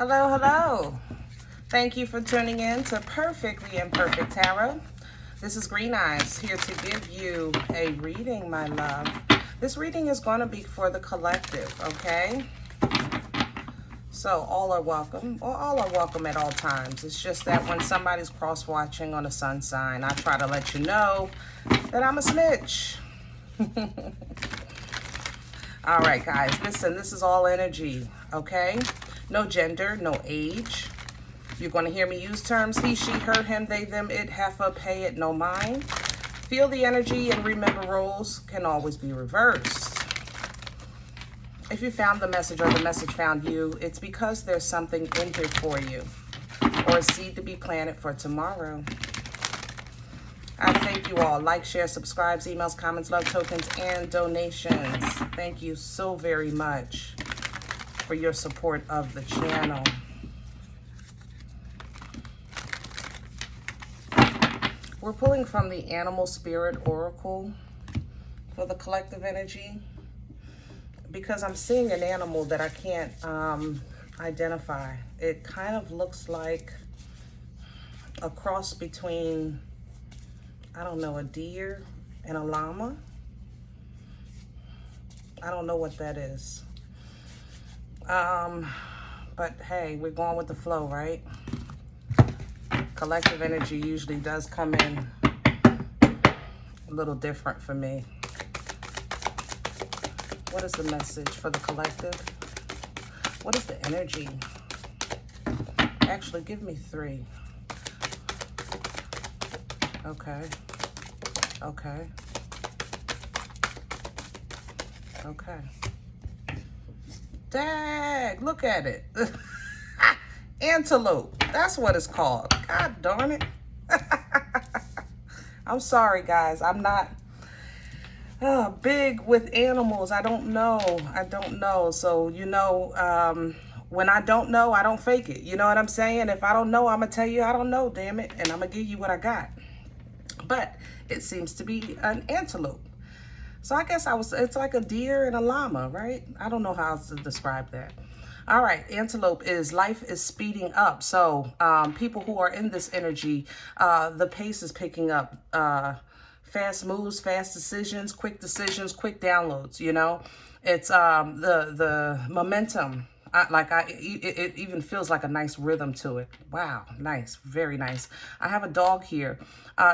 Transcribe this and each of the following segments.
Hello, hello. Thank you for tuning in to Perfectly Imperfect Tarot. This is Green Eyes here to give you a reading, my love. This reading is going to be for the collective, okay? So all are welcome, or all are welcome at all times. It's just that when somebody's cross-watching on a sun sign, I try to let you know that I'm a snitch. All right, guys, listen, this is all energy, okay? No gender, no age. You're going to hear me use terms he, she, her, him, they, them, it, heifer, pay it, no mind. Feel the energy and remember roles can always be reversed. If you found the message or the message found you, it's because there's something in here for you or a seed to be planted for tomorrow. I thank you all. Like, share, subscribes, emails, comments, love tokens, and donations. Thank you so very much for your support of the channel. We're pulling from the Animal Spirit Oracle for the collective energy because I'm seeing an animal that I can't identify. It kind of looks like a cross between, I don't know, a deer and a llama. I don't know what that is. But hey, we're going with the flow, right? Collective energy usually does come in a little different for me. What is the message for the collective? What is the energy? Actually, give me 3. Okay. Okay. Okay. Dang, look at it. Antelope. That's what it's called. God darn it. I'm sorry, guys. I'm not big with animals. I don't know. So, you know, when I don't know, I don't fake it. You know what I'm saying? If I don't know, I'm going to tell you I don't know, damn it. And I'm going to give you what I got. But it seems to be an antelope. So I guess it's like a deer and a llama, right? I don't know how else to describe that. All right, antelope is life is speeding up. So people who are in this energy, the pace is picking up. Fast moves, fast decisions, quick downloads, you know. It's the momentum. It even feels like a nice rhythm to it. Wow, nice, very nice. I have a dog here.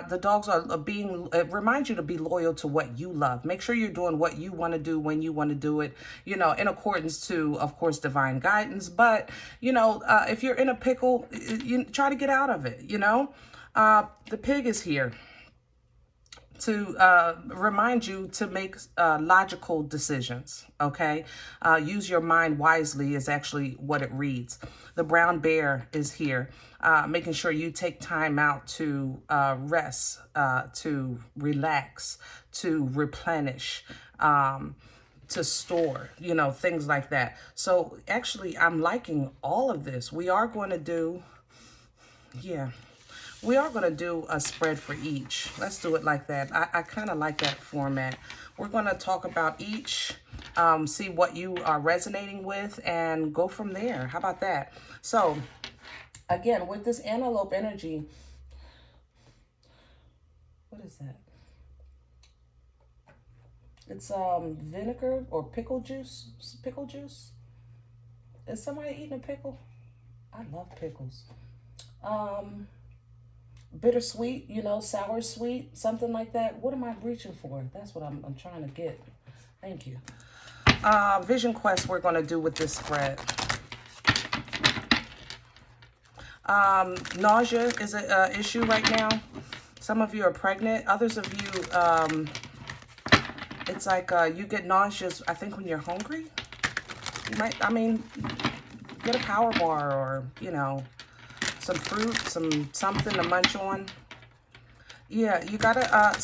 The dogs are it reminds you to be loyal to what you love. Make sure you're doing what you want to do when you want to do it, you know, in accordance to, of course, divine guidance. But, you know, if you're in a pickle, you try to get out of it, you know. The pig is here to remind you to make logical decisions, okay? Use your mind wisely is actually what it reads. The brown bear is here, making sure you take time out to rest, to relax, to replenish, to store, you know, things like that. So actually, I'm liking all of this. We are going to do, we are going to do a spread for each. Let's do it like that. I kind of like that format. We're going to talk about each, see what you are resonating with, and go from there. How about that? So, again, with this antelope energy, what is that? It's vinegar or pickle juice. Pickle juice. Is somebody eating a pickle? I love pickles. Bittersweet, you know, sour sweet, something like that. What am I reaching for? That's what I'm trying to get. Thank you. Vision quest we're going to do with this spread. Nausea is an issue right now. Some of you are pregnant. Others of you, it's like you get nauseous, I think, when you're hungry. You might, I mean, get a power bar or, you know, some fruit, something to munch on. Yeah, you gotta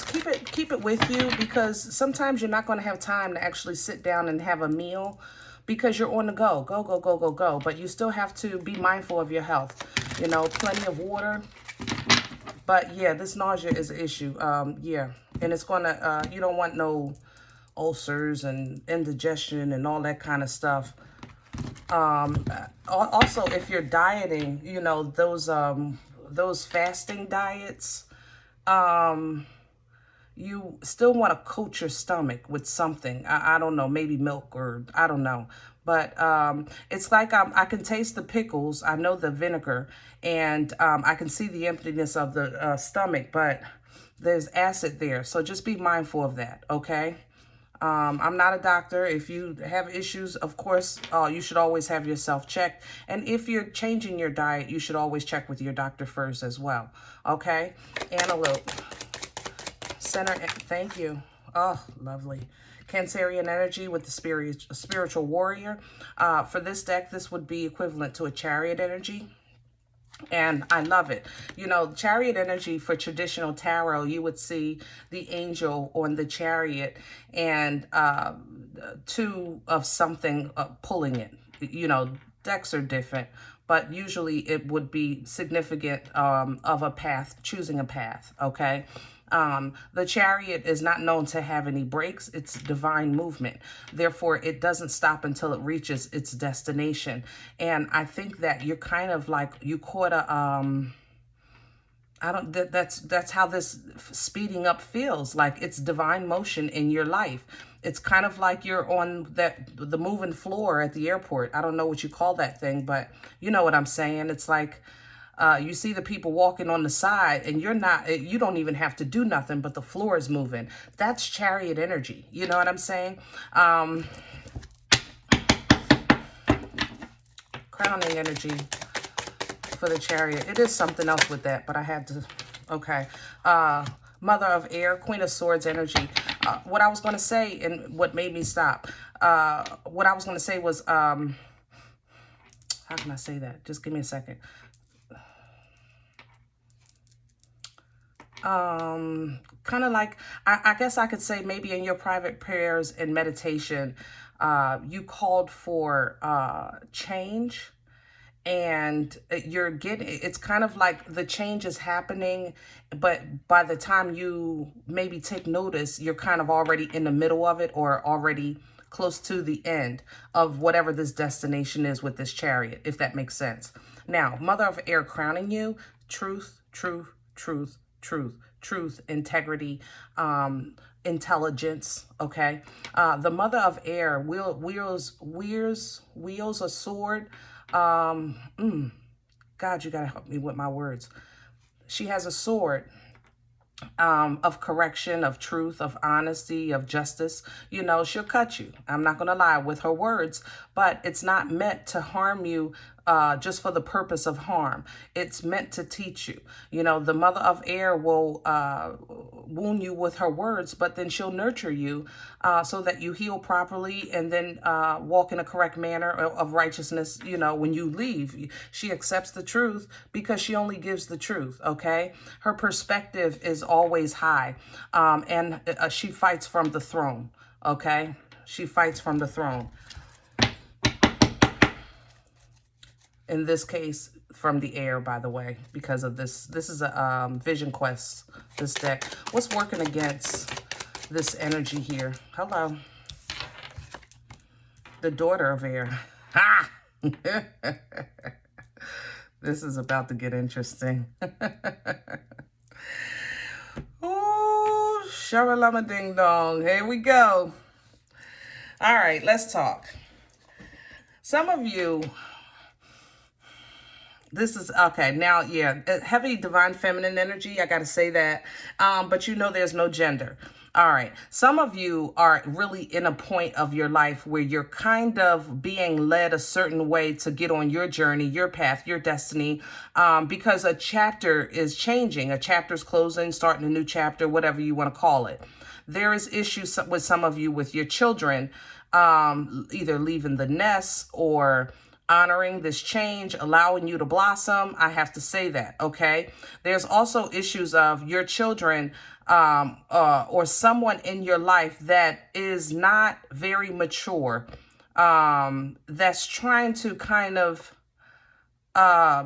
keep it with you, because sometimes you're not going to have time to actually sit down and have a meal because you're on the go. But you still have to be mindful of your health. You know, plenty of water. But yeah, this nausea is an issue. Yeah, and it's gonna you don't want no ulcers and indigestion and all that kind of stuff. Also, if you're dieting, you know, those fasting diets, you still want to coat your stomach with something. I don't know, maybe milk, or I don't know. But it's like I can taste the pickles. I know the vinegar, and I can see the emptiness of the stomach, but there's acid there. So just be mindful of that, okay? I'm not a doctor. If you have issues, of course, you should always have yourself checked. And if you're changing your diet, you should always check with your doctor first as well. Okay? Antelope. Center. Thank you. Oh, lovely. Cancerian energy with the spiritual warrior. For this deck, this would be equivalent to a chariot energy. And I love it. You know, chariot energy for traditional tarot, you would see the angel on the chariot and two of something pulling it. You know, decks are different, but usually it would be significant of a path, choosing a path, okay? The chariot is not known to have any breaks. It's divine movement. Therefore, it doesn't stop until it reaches its destination. And I think that you're kind of like, you caught a, that's how this speeding up feels. Like it's divine motion in your life. It's kind of like you're on the moving floor at the airport. I don't know what you call that thing, but you know what I'm saying. It's like, you see the people walking on the side and you don't even have to do nothing, but the floor is moving. That's chariot energy. You know what I'm saying? Crowning energy for the chariot. It is something else with that, but I had to, okay. Mother of air, Queen of Swords energy. What I was going to say and what made me stop, what I was going to say was, how can I say that? Just give me a second. Kind of like, I guess I could say maybe in your private prayers and meditation, you called for change, and it's kind of like the change is happening, but by the time you maybe take notice, you're kind of already in the middle of it, or already close to the end of whatever this destination is with this chariot, if that makes sense. Now, Mother of Air crowning you, truth, truth, truth, truth, truth, integrity, intelligence, okay? The Mother of Air wields a sword. God, you gotta help me with my words. She has a sword of correction, of truth, of honesty, of justice. You know, she'll cut you. I'm not going to lie with her words, but it's not meant to harm you just for the purpose of harm. It's meant to teach you. You know, the Mother of Air will wound you with her words, but then she'll nurture you so that you heal properly and then walk in a correct manner of righteousness. You know, when you leave, she accepts the truth because she only gives the truth, okay? Her perspective is always high, and she fights from the throne, okay? She fights from the throne. In this case, from the air, by the way, because of this. This is a Vision Quest, this deck. What's working against this energy here? Hello. The Daughter of Air. Ha! This is about to get interesting. Ooh, shabalama ding dong. Here we go. All right, let's talk. Some of you... This is, okay, now, yeah, heavy divine feminine energy, I got to say that, but you know there's no gender. All right, some of you are really in a point of your life where you're kind of being led a certain way to get on your journey, your path, your destiny, because a chapter is changing, a chapter's closing, starting a new chapter, whatever you want to call it. There is issues with some of you with your children, either leaving the nest or honoring this change, allowing you to blossom. I have to say that, okay? There's also issues of your children or someone in your life that is not very mature, that's trying to kind of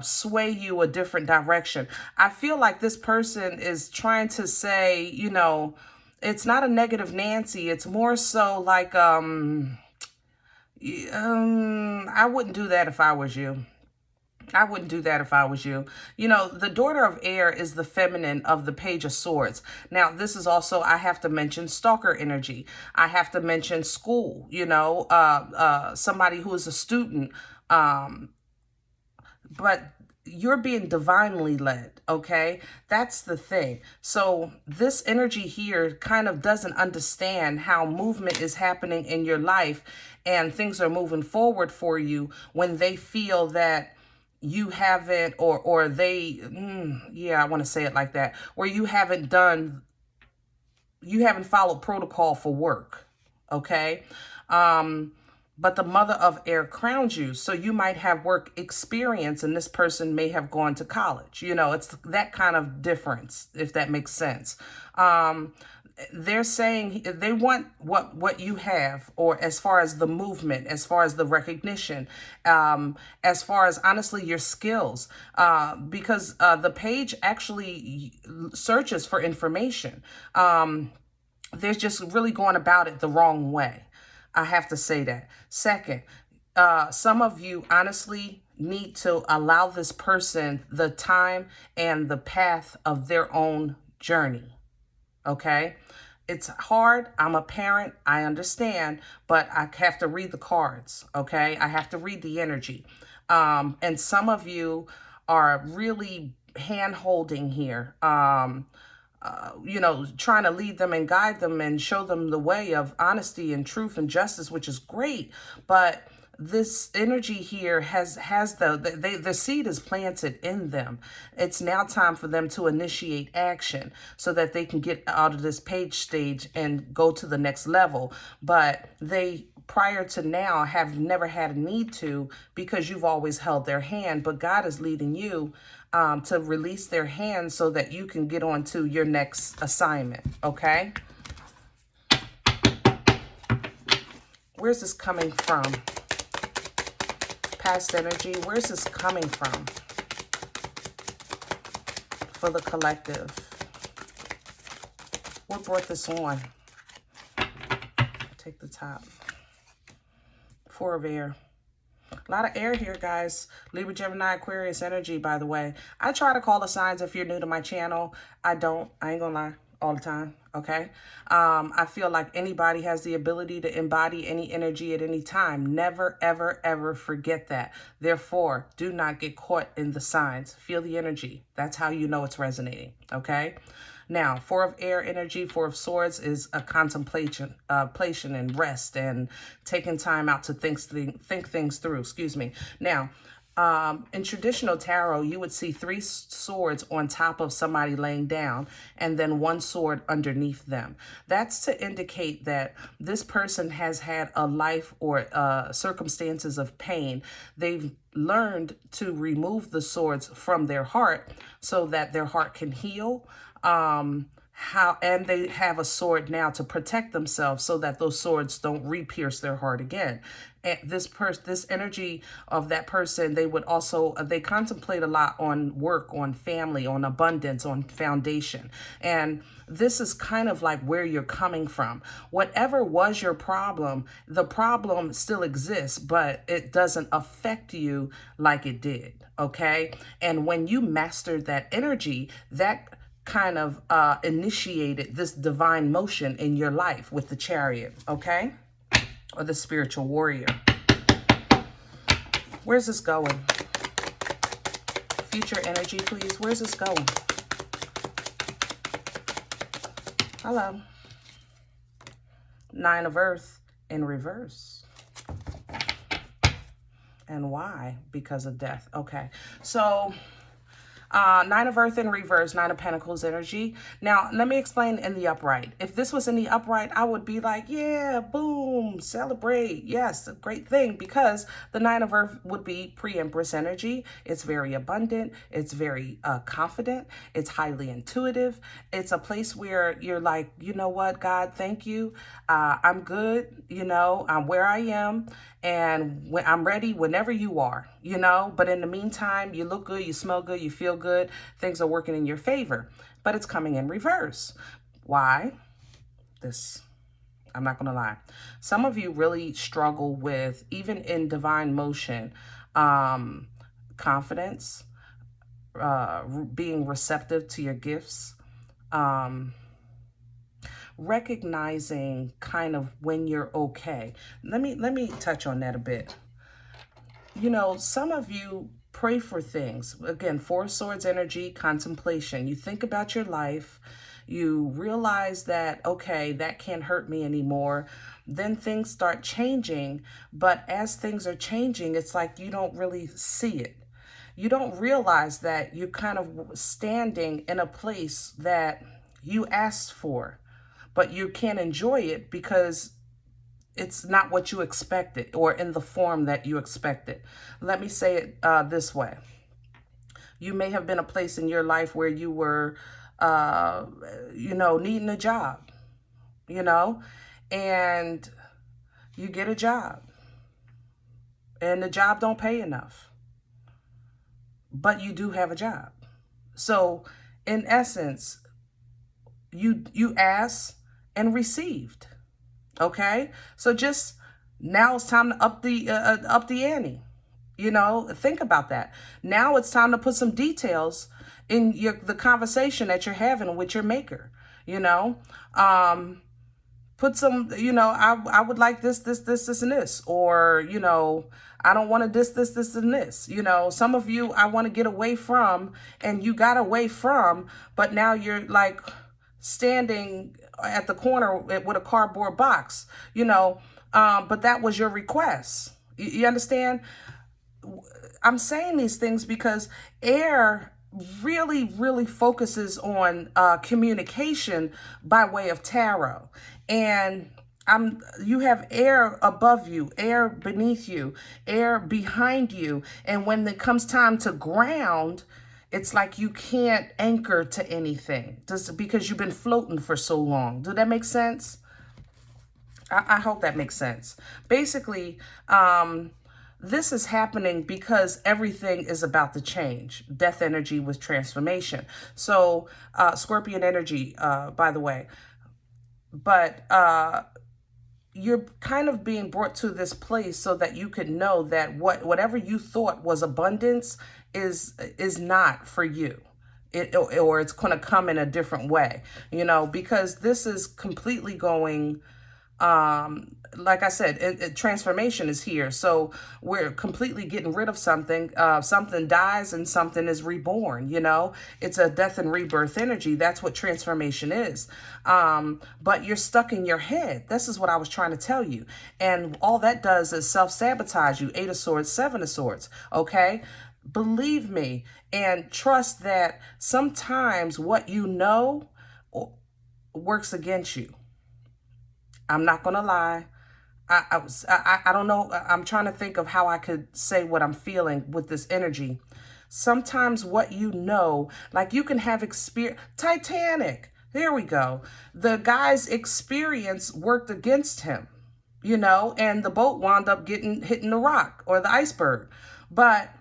sway you a different direction. I feel like this person is trying to say, you know, it's not a negative Nancy. It's more so like, I wouldn't do that if I was you. I wouldn't do that if I was you. You know, the daughter of air is the feminine of the Page of Swords. Now, this is also, I have to mention stalker energy. I have to mention school, you know, somebody who is a student. But you're being divinely led, okay? That's the thing. So this energy here kind of doesn't understand how movement is happening in your life and things are moving forward for you when they feel that you haven't, or they, yeah, I want to say it like that, where you haven't followed protocol for work, okay? But the mother of air crowns you. So you might have work experience and this person may have gone to college. You know, it's that kind of difference, if that makes sense. They're saying they want what you have, or as far as the movement, as far as the recognition, as far as honestly your skills, because the page actually searches for information. They're just really going about it the wrong way. I have to say that. Second, some of you honestly need to allow this person the time and the path of their own journey. Okay? It's hard. I'm a parent. I understand, but I have to read the cards. Okay? I have to read the energy. And some of you are really hand-holding here. You know, trying to lead them and guide them and show them the way of honesty and truth and justice, which is great. But this energy here has the seed is planted in them. It's now time for them to initiate action so that they can get out of this page stage and go to the next level. But they, prior to now, have never had a need to, because you've always held their hand. But God is leading you to release their hands so that you can get on to your next assignment, okay? Where's this coming from? Past energy, where's this coming from? For the collective. What brought this on? Take the top. Four of air. A lot of air here, guys. Libra, Gemini, Aquarius energy, by the way. I try to call the signs if you're new to my channel. I ain't gonna lie, all the time, okay? I feel like anybody has the ability to embody any energy at any time. Never, ever, ever forget that. Therefore, do not get caught in the signs. Feel the energy. That's how you know it's resonating, okay? Now, Four of air energy, Four of swords is a contemplation, and rest and taking time out to think things through, excuse me. Now, in traditional tarot, you would see three swords on top of somebody laying down and then one sword underneath them. That's to indicate that this person has had a life or circumstances of pain. They've learned to remove the swords from their heart so that their heart can heal. And they have a sword now to protect themselves so that those swords don't re-pierce their heart again. And this energy of that person, they would also, they contemplate a lot on work, on family, on abundance, on foundation. And this is kind of like where you're coming from. Whatever was your problem, the problem still exists, but it doesn't affect you like it did, okay? And when you mastered that energy, that kind of initiated this divine motion in your life with the Chariot, okay? Or the spiritual warrior. Where's this going? Future energy, please. Where's this going? Hello. Nine of Earth in reverse. And why? Because of death. Okay. So Nine of Earth in reverse, Nine of Pentacles energy. Now, let me explain in the upright. If this was in the upright, I would be like, yeah, boom, celebrate. Yes, a great thing, because the Nine of Earth would be pre-Empress energy. It's very abundant. It's very confident. It's highly intuitive. It's a place where you're like, you know what, God, thank you. I'm good. You know, I'm where I am. And when I'm ready, whenever you are, you know, but in the meantime, you look good, you smell good, you feel good, things are working in your favor, but it's coming in reverse. Why? This, I'm not going to lie. Some of you really struggle with, even in divine motion, confidence, being receptive to your gifts, recognizing kind of when you're okay. Let me touch on that a bit. You know, some of you pray for things. Again, Four of Swords energy, contemplation. You think about your life. You realize that, okay, that can't hurt me anymore. Then things start changing. But as things are changing, it's like you don't really see it. You don't realize that you're kind of standing in a place that you asked for, but you can't enjoy it because it's not what you expected or in the form that you expected. Let me say it this way. You may have been a place in your life where you were, you know, needing a job, you know, and you get a job and the job don't pay enough, but you do have a job. So in essence, you asked and received. Okay, so just now it's time to up the ante. You know, think about that. Now it's time to put some details in the conversation that you're having with your maker. You know, put some. You know, I would like this, and this, or you know, I don't want to this, and this. You know, some of you I want to get away from, and you got away from, but now you're like standing at the corner with a cardboard box, you know, but that was your request. You understand? I'm saying these things because air really focuses on communication by way of tarot. And you have air above you, air beneath you, air behind you. And when it comes time to ground, it's like you can't anchor to anything just because you've been floating for so long. Does that make sense? I hope that makes sense. Basically, this is happening because everything is about to change. Death energy with transformation. So, Scorpion energy, by the way. But you're kind of being brought to this place so that you could know that whatever you thought was abundance is not for you. Or it's going to come in a different way, you know, because this is completely going, like I said, transformation is here. So we're completely getting rid of something. Something dies and something is reborn, you know. It's a death and rebirth energy. That's what transformation is. But you're stuck in your head. This is what I was trying to tell you. And all that does is self-sabotage you. 8 of Swords, 7 of Swords, okay? Believe me and trust that sometimes what you know works against you. I'm not going to lie. I don't know. I'm trying to think of how I could say what I'm feeling with this energy. Sometimes what you know, like you can have experience. Titanic. There we go. The guy's experience worked against him, you know, and the boat wound up hitting the rock or the iceberg. But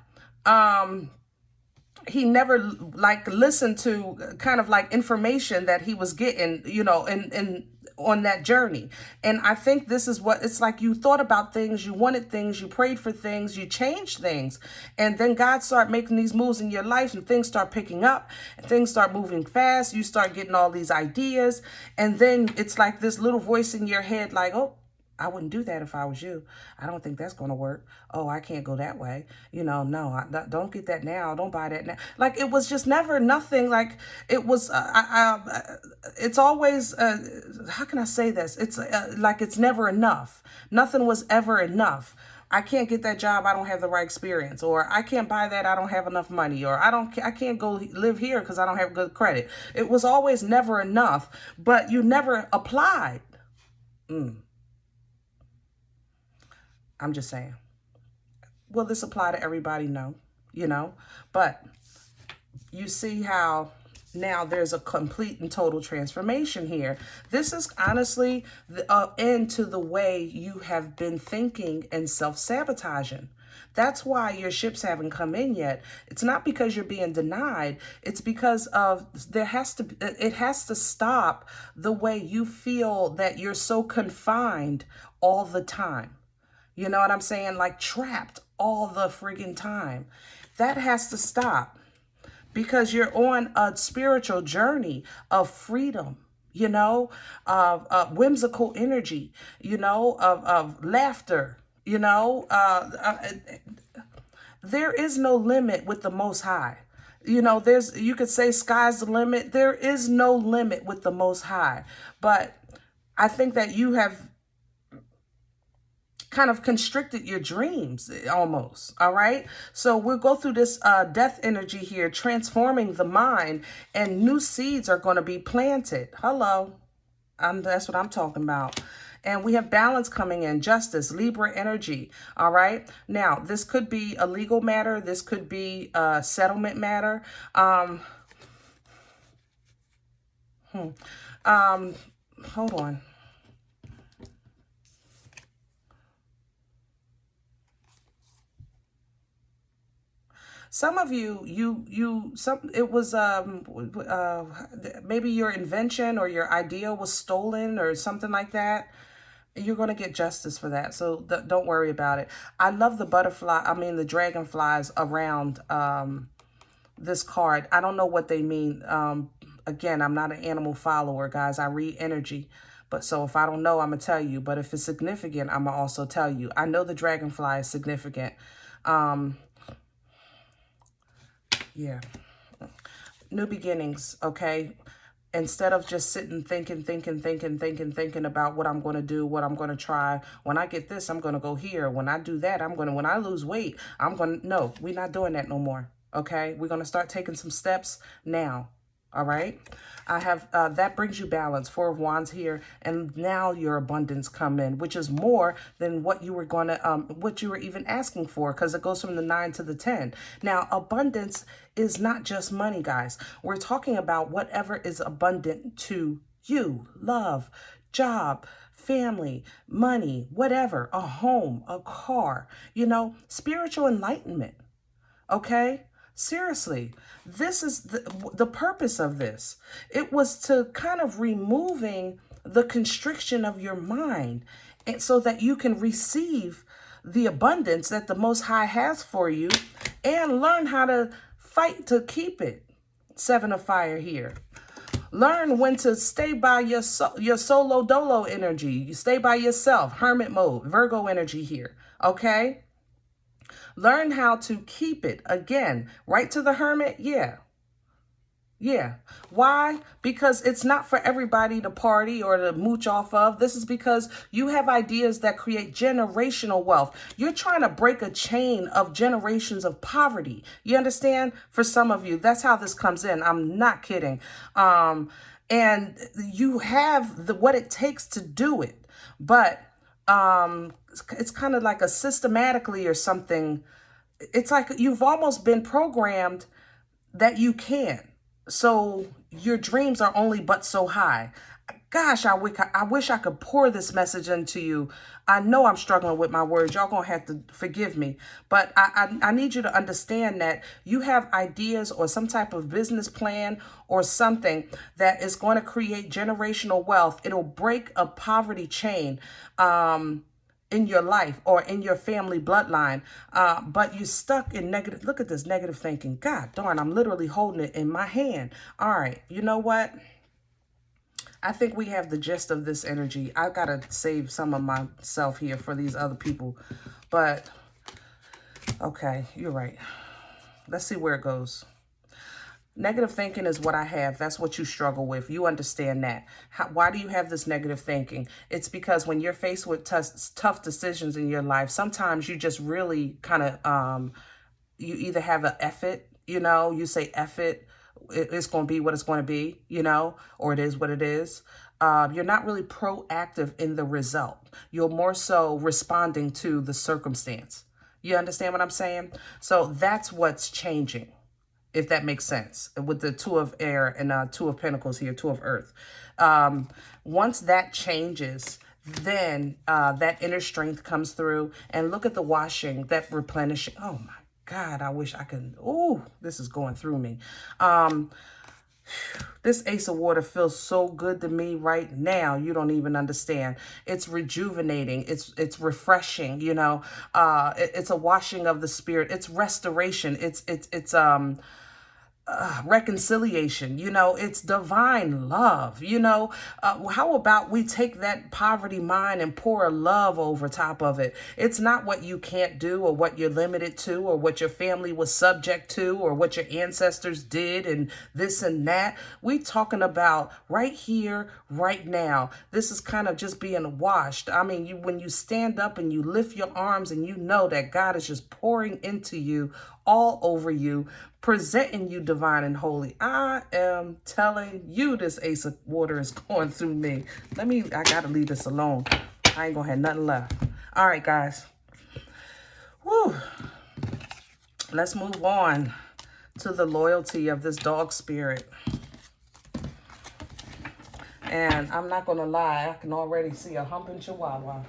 he never like listened to kind of like information that he was getting, you know, and on that journey. And I think this is what it's like. You thought about things, you wanted things, you prayed for things, you changed things. And then God started making these moves in your life and things start picking up and things start moving fast. You start getting all these ideas. And then it's like this little voice in your head like, oh, I wouldn't do that if I was you. I don't think that's going to work. Oh, I can't go that way. You know, no, don't get that now. Don't buy that now. Like, it was just never nothing. Like, it was, it's always, how can I say this? It's like, it's never enough. Nothing was ever enough. I can't get that job. I don't have the right experience, or I can't buy that. I don't have enough money, or I can't go live here because I don't have good credit. It was always never enough, but you never applied. I'm just saying. Will this apply to everybody? No, you know, but you see how now there's a complete and total transformation here. This is honestly the end to the way you have been thinking and self-sabotaging. That's why your ships haven't come in yet. It's not because you're being denied. It's because of it has to stop the way you feel that you're so confined all the time. You know what I'm saying? Like trapped all the friggin' time. That has to stop because you're on a spiritual journey of freedom, you know, of whimsical energy, you know, of laughter, you know. There is no limit with the Most High. You know, you could say sky's the limit. There is no limit with the Most High. But I think that you have kind of constricted your dreams almost. All right. So we'll go through this death energy here, transforming the mind, and new seeds are going to be planted. Hello. That's what I'm talking about. And we have balance coming in, justice, Libra energy. All right. Now, this could be a legal matter. This could be a settlement matter. Hold on. Some of it was maybe your invention or your idea was stolen or something like that. You're going to get justice for that. So don't worry about it. I love the the dragonflies around this card. I don't know what they mean. Again, I'm not an animal follower, guys. I read energy. But so if I don't know, I'm going to tell you. But if it's significant, I'm going to also tell you. I know the dragonfly is significant. Yeah. New beginnings, okay? Instead of just sitting thinking about what I'm going to do, what I'm going to try. When I get this, I'm going to go here. When I do that, when I lose weight, no, we're not doing that no more, okay? We're going to start taking some steps now, all right? I have, that brings you balance, 4 of Wands here, and now your abundance come in, which is more than what you were going to, what you were even asking for, because it goes from the 9 to the 10. Now, abundance is not just money, guys. We're talking about whatever is abundant to you, love, job, family, money, whatever, a home, a car, you know, spiritual enlightenment, okay? Seriously, this is the purpose of this. It was to kind of removing the constriction of your mind, and so that you can receive the abundance that the Most High has for you and learn how to fight to keep it. 7 of Fire here. Learn when to stay by your solo dolo energy. You stay by yourself. Hermit mode. Virgo energy here. Okay? Learn how to keep it. Again, right to the Hermit? Yeah. Yeah. Why? Because it's not for everybody to party or to mooch off of. This is because you have ideas that create generational wealth. You're trying to break a chain of generations of poverty. You understand? For some of you, that's how this comes in. I'm not kidding. And you have what it takes to do it. But it's kind of like a systematically or something. It's like you've almost been programmed that you can. So your dreams are only but so high. Gosh, I wish I could pour this message into you. I know I'm struggling with my words. Y'all gonna have to forgive me. But I need you to understand that you have ideas or some type of business plan or something that is going to create generational wealth. It'll break a poverty chain in your life or in your family bloodline, but you're stuck in negative. Look at this negative thinking. God darn, I'm literally holding it in my hand. All right, you know what? I think we have the gist of this energy. I gotta save some of myself here for these other people, but okay, you're right. Let's see where it goes. Negative thinking is what I have. That's what you struggle with. You understand that. Why do you have this negative thinking? It's because when you're faced with tough decisions in your life, sometimes you just really kind of, you either have an F it, you know, you say F it, it's going to be what it's going to be, you know, or it is what it is. You're not really proactive in the result. You're more so responding to the circumstance. You understand what I'm saying? So that's what's changing, if that makes sense, with the 2 of Air and 2 of Pentacles here, 2 of Earth. Once that changes, then that inner strength comes through. And look at the washing, that replenishing. Oh my God, I wish I could. Oh, this is going through me. This Ace of Water feels so good to me right now. You don't even understand. It's rejuvenating. It's refreshing. You know, it's a washing of the spirit. It's restoration. It's reconciliation, you know, it's divine love, you know. How about we take that poverty mind and pour love over top of it? It's not what you can't do or what you're limited to or what your family was subject to or what your ancestors did and this and that. We talking about right here, right now. This is kind of just being washed. I mean, when you stand up and you lift your arms and you know that God is just pouring into you, all over you, presenting you divine and holy. I am telling you, this Ace of Water is going through me. I gotta leave this alone. I ain't gonna have nothing left. All right, guys. Woo. Let's move on to the loyalty of this dog spirit. And I'm not gonna lie, I can already see a humping chihuahua.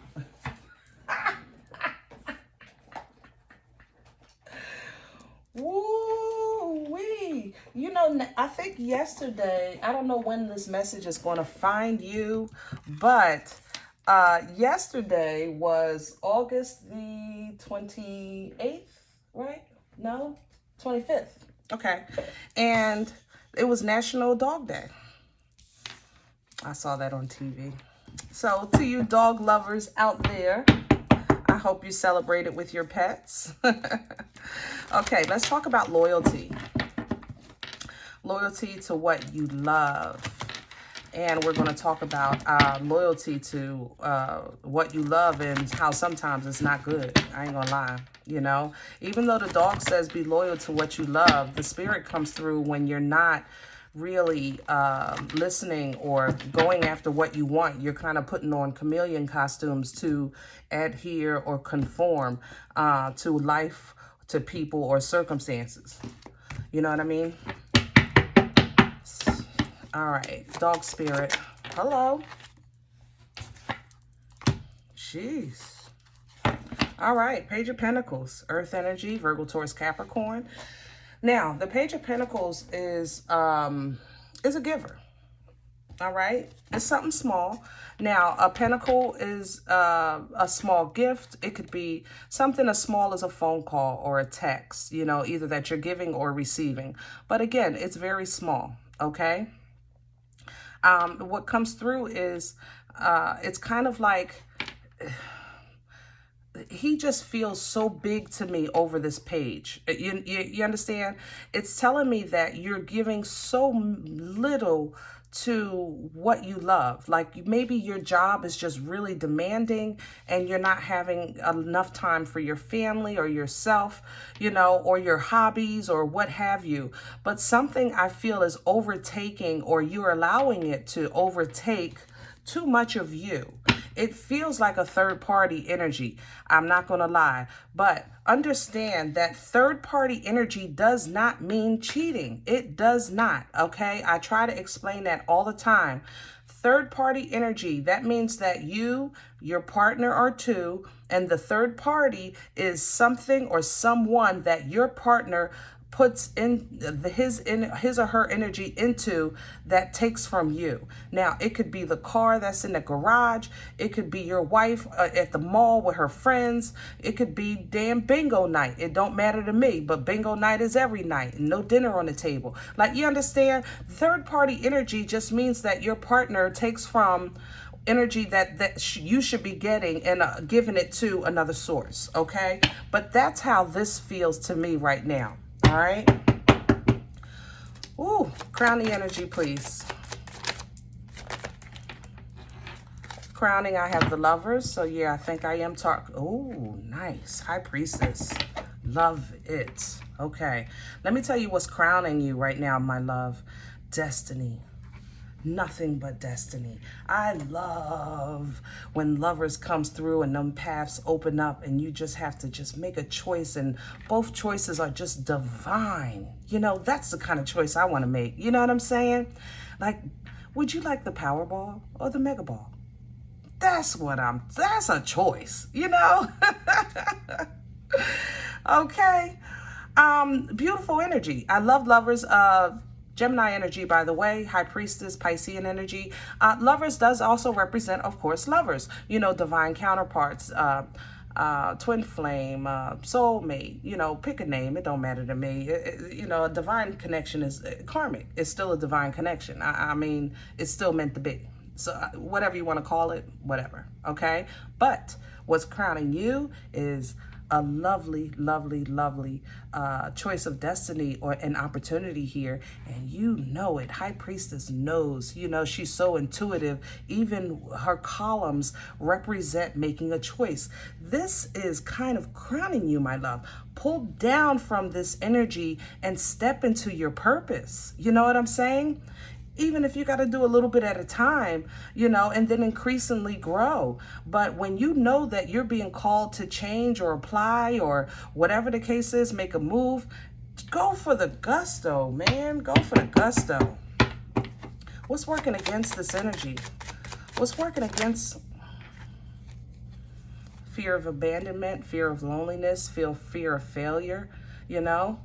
Woo-wee. You know, I think yesterday, I don't know when this message is going to find you, but yesterday was August the 28th, right? No? 25th. Okay. And it was National Dog Day. I saw that on TV. So to you dog lovers out there, I hope you celebrate it with your pets. Okay, let's talk about loyalty. Loyalty to what you love. And we're going to talk about loyalty to what you love and how sometimes it's not good. I ain't going to lie. You know, even though the dog says be loyal to what you love, the spirit comes through when you're not really listening or going after what you want. You're kind of putting on chameleon costumes to adhere or conform to life, to people or circumstances. You know what I mean? All right, dog spirit. Hello. Jeez. All right, Page of Pentacles, Earth energy, Virgo, Taurus, Capricorn. Now, the Page of Pentacles is a giver. All right, it's something small. Now, a pentacle is a small gift. It could be something as small as a phone call or a text, you know, either that you're giving or receiving. But again, it's very small, okay? What comes through is it's kind of like he just feels so big to me over this page. You understand? It's telling me that you're giving so little to what you love. Like maybe your job is just really demanding and you're not having enough time for your family or yourself, you know, or your hobbies or what have you. But something I feel is overtaking, or you're allowing it to overtake too much of you. It feels like a third-party energy. I'm not going to lie. But understand that third-party energy does not mean cheating. It does not, okay? I try to explain that all the time. Third-party energy, that means that you, your partner are two, and the third party is something or someone that your partner puts in his or her energy into that takes from you. Now, it could be the car that's in the garage. It could be your wife at the mall with her friends. It could be damn bingo night. It don't matter to me, but bingo night is every night. No dinner on the table. Like, you understand? Third party energy just means that your partner takes from energy that you should be getting and giving it to another source, okay? But that's how this feels to me right now. All right. Ooh, crowning energy, please. Crowning, I have the Lovers. So yeah, I think I am talking. Ooh, nice. High Priestess. Love it. Okay. Let me tell you what's crowning you right now, my love. Destiny. Nothing but destiny. I love when Lovers comes through and them paths open up and you just have to just make a choice and both choices are just divine. You know, that's the kind of choice I want to make. You know what I'm saying? Like, would you like the Powerball or the Mega Ball? That's a choice, you know? Okay. Beautiful energy. I love lovers. Gemini energy, by the way, High Priestess, Piscean energy. Lovers does also represent, of course, lovers, you know, divine counterparts, twin flame, soulmate, you know, pick a name. It don't matter to me. You know, a divine connection is karmic. It's still a divine connection. I mean, it's still meant to be. So whatever you want to call it, whatever. Okay. But what's crowning you is a lovely, lovely, lovely choice of destiny or an opportunity here. And you know it. High Priestess knows, you know, she's so intuitive. Even her columns represent making a choice. This is kind of crowning you, my love. Pull down from this energy and step into your purpose. You know what I'm saying? Even if you got to do a little bit at a time, you know, and then increasingly grow. But when you know that you're being called to change or apply or whatever the case is, make a move, go for the gusto, man. Go for the gusto. What's working against this energy? What's working against fear of abandonment, fear of loneliness, fear of failure, you know?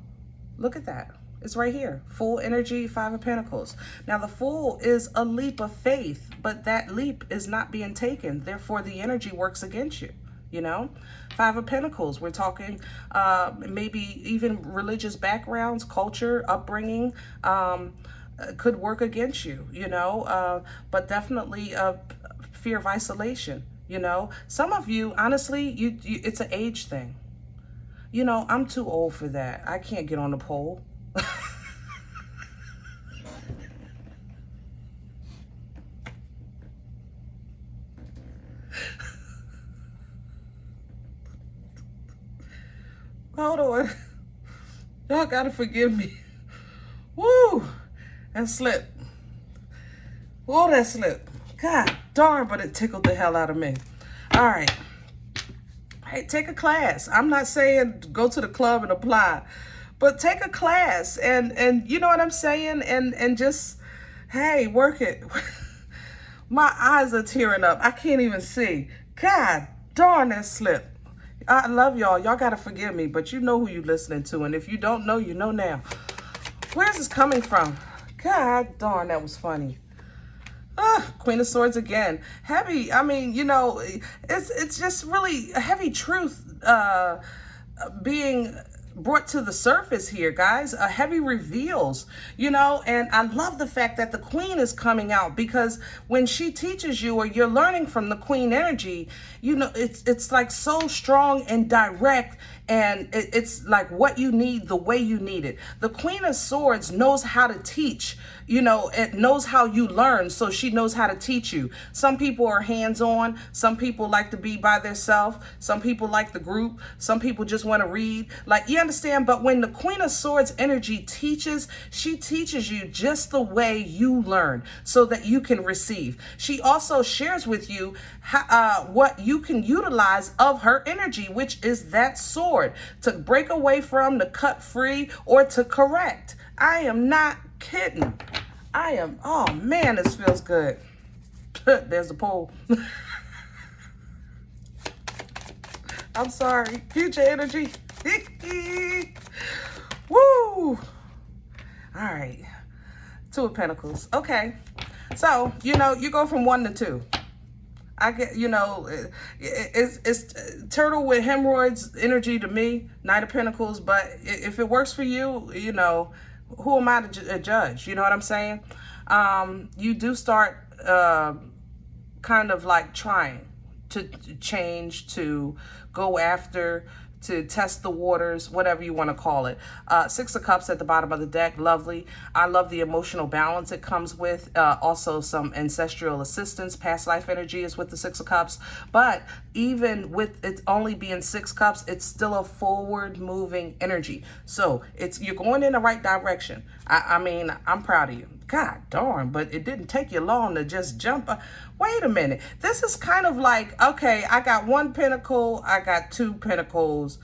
Look at that. It's right here. Fool energy, Five of Pentacles. Now, the Fool is a leap of faith, but that leap is not being taken. Therefore, the energy works against you, you know? Five of Pentacles, we're talking maybe even religious backgrounds, culture, upbringing, could work against you, you know? But definitely fear of isolation, you know? Some of you, honestly, it's an age thing. You know, I'm too old for that. I can't get on the pole. Hold on. Y'all gotta forgive me. Woo! That slipped. Whoa, that slipped. God darn, but it tickled the hell out of me. All right. Hey, take a class. I'm not saying go to the club and apply. But take a class and you know what I'm saying? And just, hey, work it. My eyes are tearing up. I can't even see. God darn, that slip. I love y'all. Y'all got to forgive me, but you know who you listening to. And if you don't know, you know now. Where's this coming from? God darn, that was funny. Queen of Swords again. Heavy. I mean, you know, it's just really a heavy truth being brought to the surface here, guys. Heavy reveals, you know, and I love the fact that the Queen is coming out, because when she teaches you or you're learning from the Queen energy, you know, it's like so strong and direct, and it's like what you need, the way you need it. The Queen of Swords knows how to teach, you know, it knows how you learn, so she knows how to teach you. Some people are hands-on, some people like to be by themselves, some people like the group, some people just want to read, like, you understand? But when the Queen of Swords energy teaches, she teaches you just the way you learn so that you can receive. She also shares with you what you can utilize of her energy, which is that sword, to break away from, to cut free, or to correct. I am not kidding. I am, oh man, this feels good. There's the pole. I'm sorry. Future energy. Woo! All right. Two of Pentacles. Okay. So, you know, you go from 1 to 2. I get, you know, it's turtle with hemorrhoids energy to me, Knight of Pentacles. But if it works for you, you know, who am I to judge? You know what I'm saying? You do start kind of like trying to change, to go after, to test the waters, whatever you want to call it. Six of Cups at the bottom of the deck, lovely. I love the emotional balance it comes with. Also some ancestral assistance, past life energy is with the Six of Cups. But even with it only being 6 cups, it's still a forward moving energy. So you're going in the right direction. I mean, I'm proud of you. God darn, but it didn't take you long to just jump. Wait a minute. This is kind of like, okay, I got 1 pentacle, I got 2 pentacles.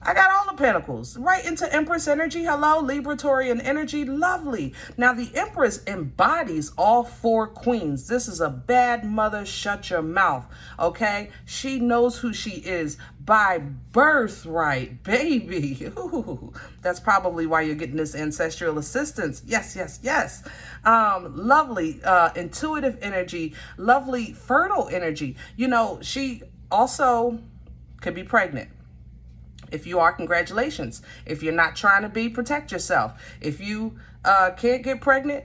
I got all the pentacles right into Empress energy. Hello, Libratorian energy. Lovely. Now, the Empress embodies all four queens. This is a bad mother. Shut your mouth. Okay. She knows who she is by birthright, baby. Ooh, that's probably why you're getting this ancestral assistance. Yes, yes, yes. Lovely, intuitive energy, lovely, fertile energy. You know, she also could be pregnant. If you are, congratulations. If you're not trying to be, protect yourself. If you can't get pregnant,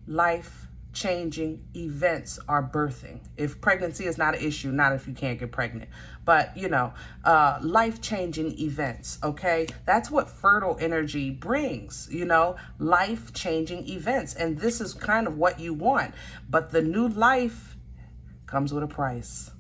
life-changing events are birthing. If pregnancy is not an issue, not if you can't get pregnant. But, you know, life-changing events, okay? That's what fertile energy brings, you know, life-changing events. And this is kind of what you want. But the new life comes with a price.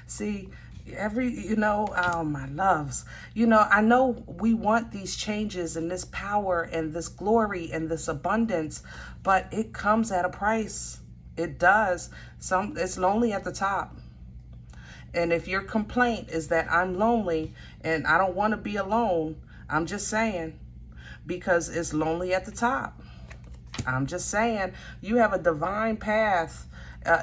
See, you know, oh, my loves, you know, I know we want these changes and this power and this glory and this abundance, but it comes at a price. It does. It's lonely at the top. And if your complaint is that I'm lonely and I don't want to be alone, I'm just saying, because it's lonely at the top. I'm just saying, you have a divine path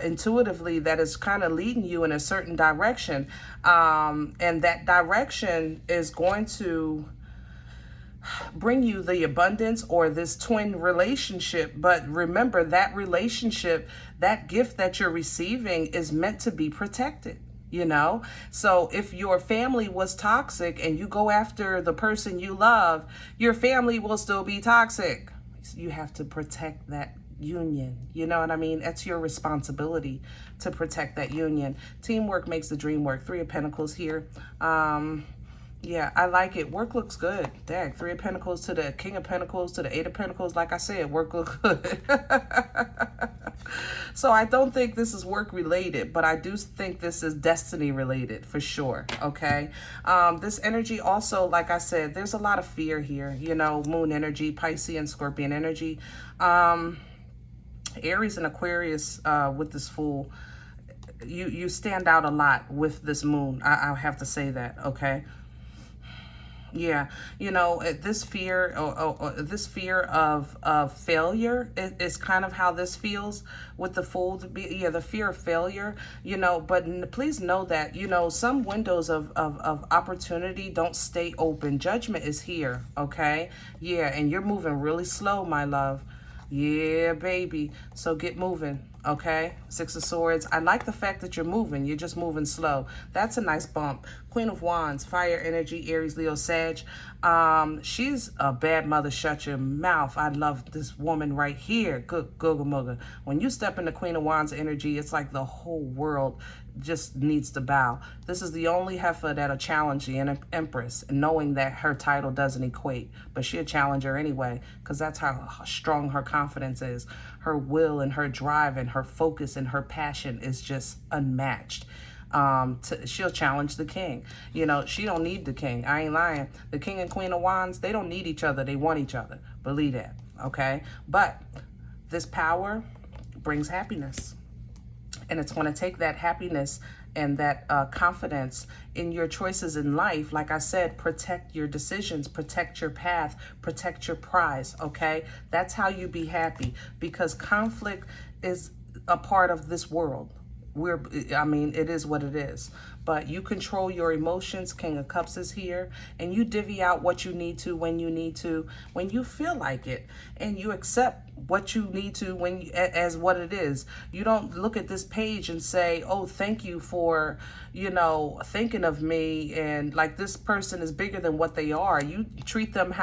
intuitively that is kind of leading you in a certain direction. And that direction is going to bring you the abundance or this twin relationship. But remember, that relationship, that gift that you're receiving is meant to be protected. You know, so if your family was toxic and you go after the person you love, your family will still be toxic. You have to protect that union. You know what I mean? That's your responsibility to protect that union. Teamwork makes the dream work. 3 of Pentacles here. Yeah, I like it. Work looks good. Dang, 3 of Pentacles to the King of Pentacles to the 8 of Pentacles. Like I said, work looks good. So I don't think this is work related, but I do think this is destiny related for sure. Okay. This energy also, like I said, there's a lot of fear here, you know, moon energy, Pisces and Scorpion energy. Aries and Aquarius with this Fool, you stand out a lot with this moon. I'll have to say that, okay? Yeah, you know, this fear this fear of failure is kind of how this feels with the Fool. To be, yeah, the fear of failure, you know, but please know that, you know, some windows of opportunity don't stay open. Judgment is here, okay? Yeah, and you're moving really slow, my love. Yeah, baby. So get moving, okay? 6 of Swords. I like the fact that you're moving. You're just moving slow. That's a nice bump. Queen of Wands, fire energy, Aries, Leo, Sag. She's a bad mother. Shut your mouth. I love this woman right here. Good googa mugga. When you step into Queen of Wands energy, it's like the whole world just needs to bow. This is the only heifer that'll challenge the Empress, knowing that her title doesn't equate, but she'll challenge her anyway, because that's how strong her confidence is. Her will and her drive and her focus and her passion is just unmatched. She'll challenge the king. You know, she don't need the king. I ain't lying. The King and Queen of Wands, they don't need each other. They want each other. Believe that, okay? But this power brings happiness. And it's going to take that happiness and that confidence in your choices in life. Like I said, protect your decisions, protect your path, protect your prize, okay? That's how you be happy, because conflict is a part of this world. I mean, it is what it is. But you control your emotions. King of Cups is here. And you divvy out what you need to, when you feel like it. And you accept what you need to as what it is. You don't look at this page and say, oh, thank you for, you know, thinking of me, and like this person is bigger than what they are. You treat them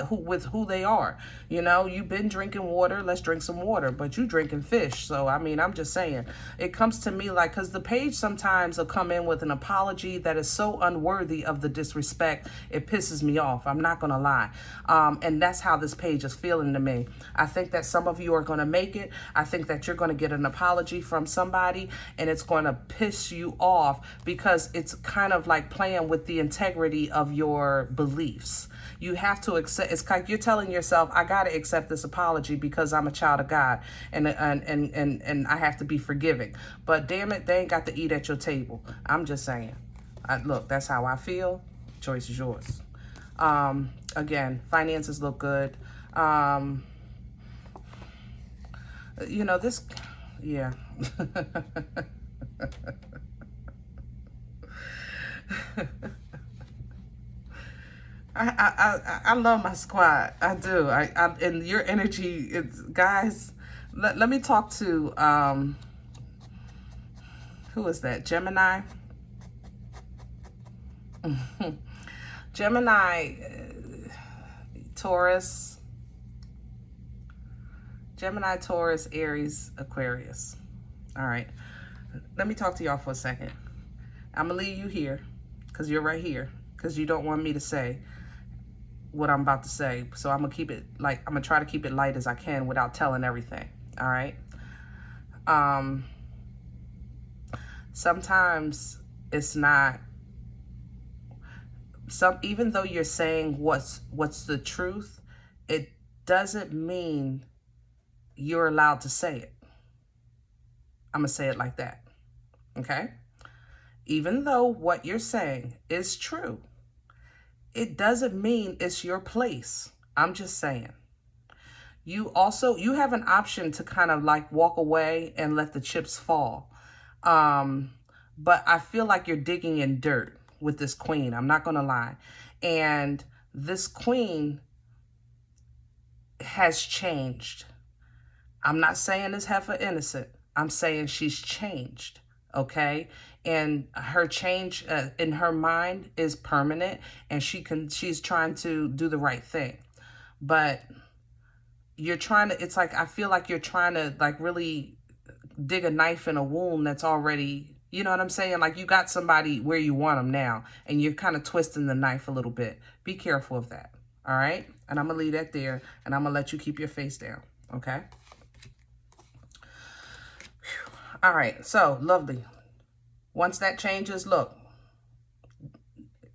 with who they are. You know, you've been drinking water, let's drink some water, but you drinking fish. So, I mean, I'm just saying, it comes to me like, because the page sometimes will come in with an apology that is so unworthy of the disrespect, it pisses me off. I'm not going to lie. And that's how this page is feeling to me. I think that some of you are going to make it. I think that you're going to get an apology from somebody, and it's going to piss you off, because it's kind of like playing with the integrity of your beliefs. You have to accept. It's like you're telling yourself, I got to accept this apology because I'm a child of God, and I have to be forgiving. But damn it, they ain't got to eat at your table. I'm just saying. Look, that's how I feel. Choice is yours. Again, finances look good. You know, this, yeah. I love my squad. I do. And your energy, it's, guys, let me talk to, who is that? Gemini? Gemini, Taurus, Gemini, Taurus, Aries, Aquarius. All right. Let me talk to y'all for a second. I'm going to leave you here because you're right here because you don't want me to say what I'm about to say. So I'm going to keep it like, I'm going to try to keep it light as I can without telling everything. All right. Sometimes it's not, even though you're saying what's the truth, it doesn't mean you're allowed to say it. I'm going to say it like that. Okay? Even though what you're saying is true, it doesn't mean it's your place. I'm just saying. You have an option to kind of like walk away and let the chips fall. But I feel like you're digging in dirt with this queen. I'm not going to lie. And this queen has changed. I'm not saying this heifer innocent. I'm saying she's changed. Okay. And her change in her mind is permanent, and she's trying to do the right thing. But you're trying to, it's like, I feel like you're trying to like really dig a knife in a wound that's already, you know what I'm saying? Like you got somebody where you want them now, and you're kind of twisting the knife a little bit. Be careful of that. All right. And I'm going to leave that there, and I'm going to let you keep your face down. Okay. All right. So lovely. Once that changes, look,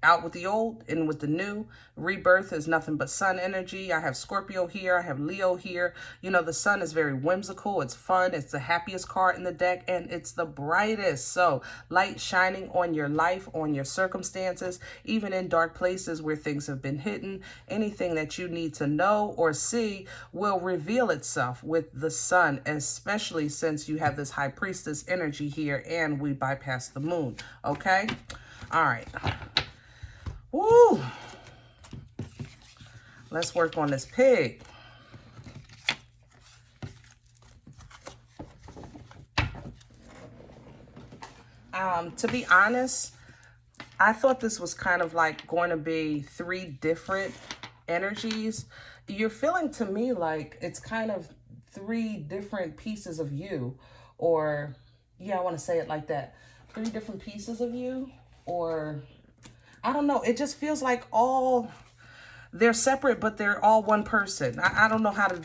out with the old, in with the new. Rebirth is nothing but sun energy. I have Scorpio here. I have Leo here. You know, the sun is very whimsical. It's fun. It's the happiest card in the deck, and it's the brightest. So light shining on your life, on your circumstances, even in dark places where things have been hidden. Anything that you need to know or see will reveal itself with the sun, especially since you have this high priestess energy here and we bypass the moon. Okay? All right. Woo! Let's work on this pig. To be honest, I thought this was kind of like going to be 3 different energies. You're feeling to me like it's kind of 3 different pieces of you, or yeah, I want to say it like that. 3 different pieces of you, or I don't know. It just feels like they're separate, but they're all one person. I don't know how to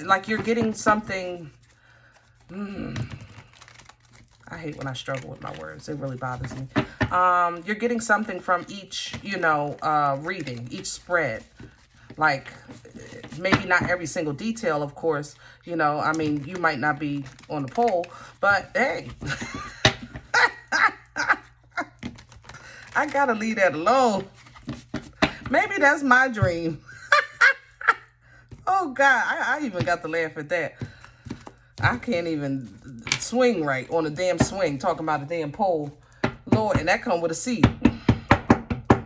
like you're getting something. I hate when I struggle with my words. It really bothers me. You're getting something from each, reading, each spread. Like maybe not every single detail, of course. I mean, you might not be on the pole, but hey. I gotta leave that alone. Maybe that's my dream. Oh, God. I even got to laugh at that. I can't even swing right on a damn swing, talking about a damn pole. Lord, and that come with a seat.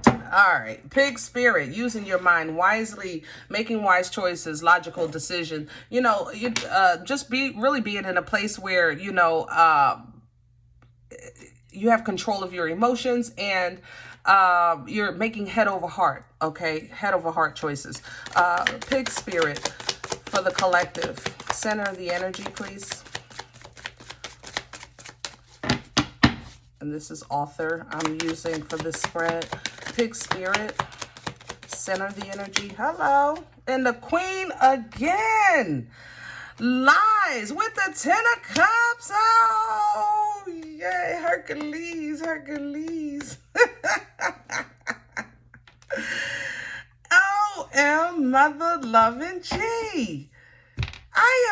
All right. Pig spirit, using your mind wisely, making wise choices, logical decision. Just really being in a place where, you have control of your emotions, and you're making head over heart, okay? Head over heart choices. Pig spirit for the collective. Center the energy, please. And this is author I'm using for this spread. Pig spirit, center the energy. Hello. And the queen again. Lies with the 10 of Cups. Oh, yay. Hercules. O.M. Mother Loving G. I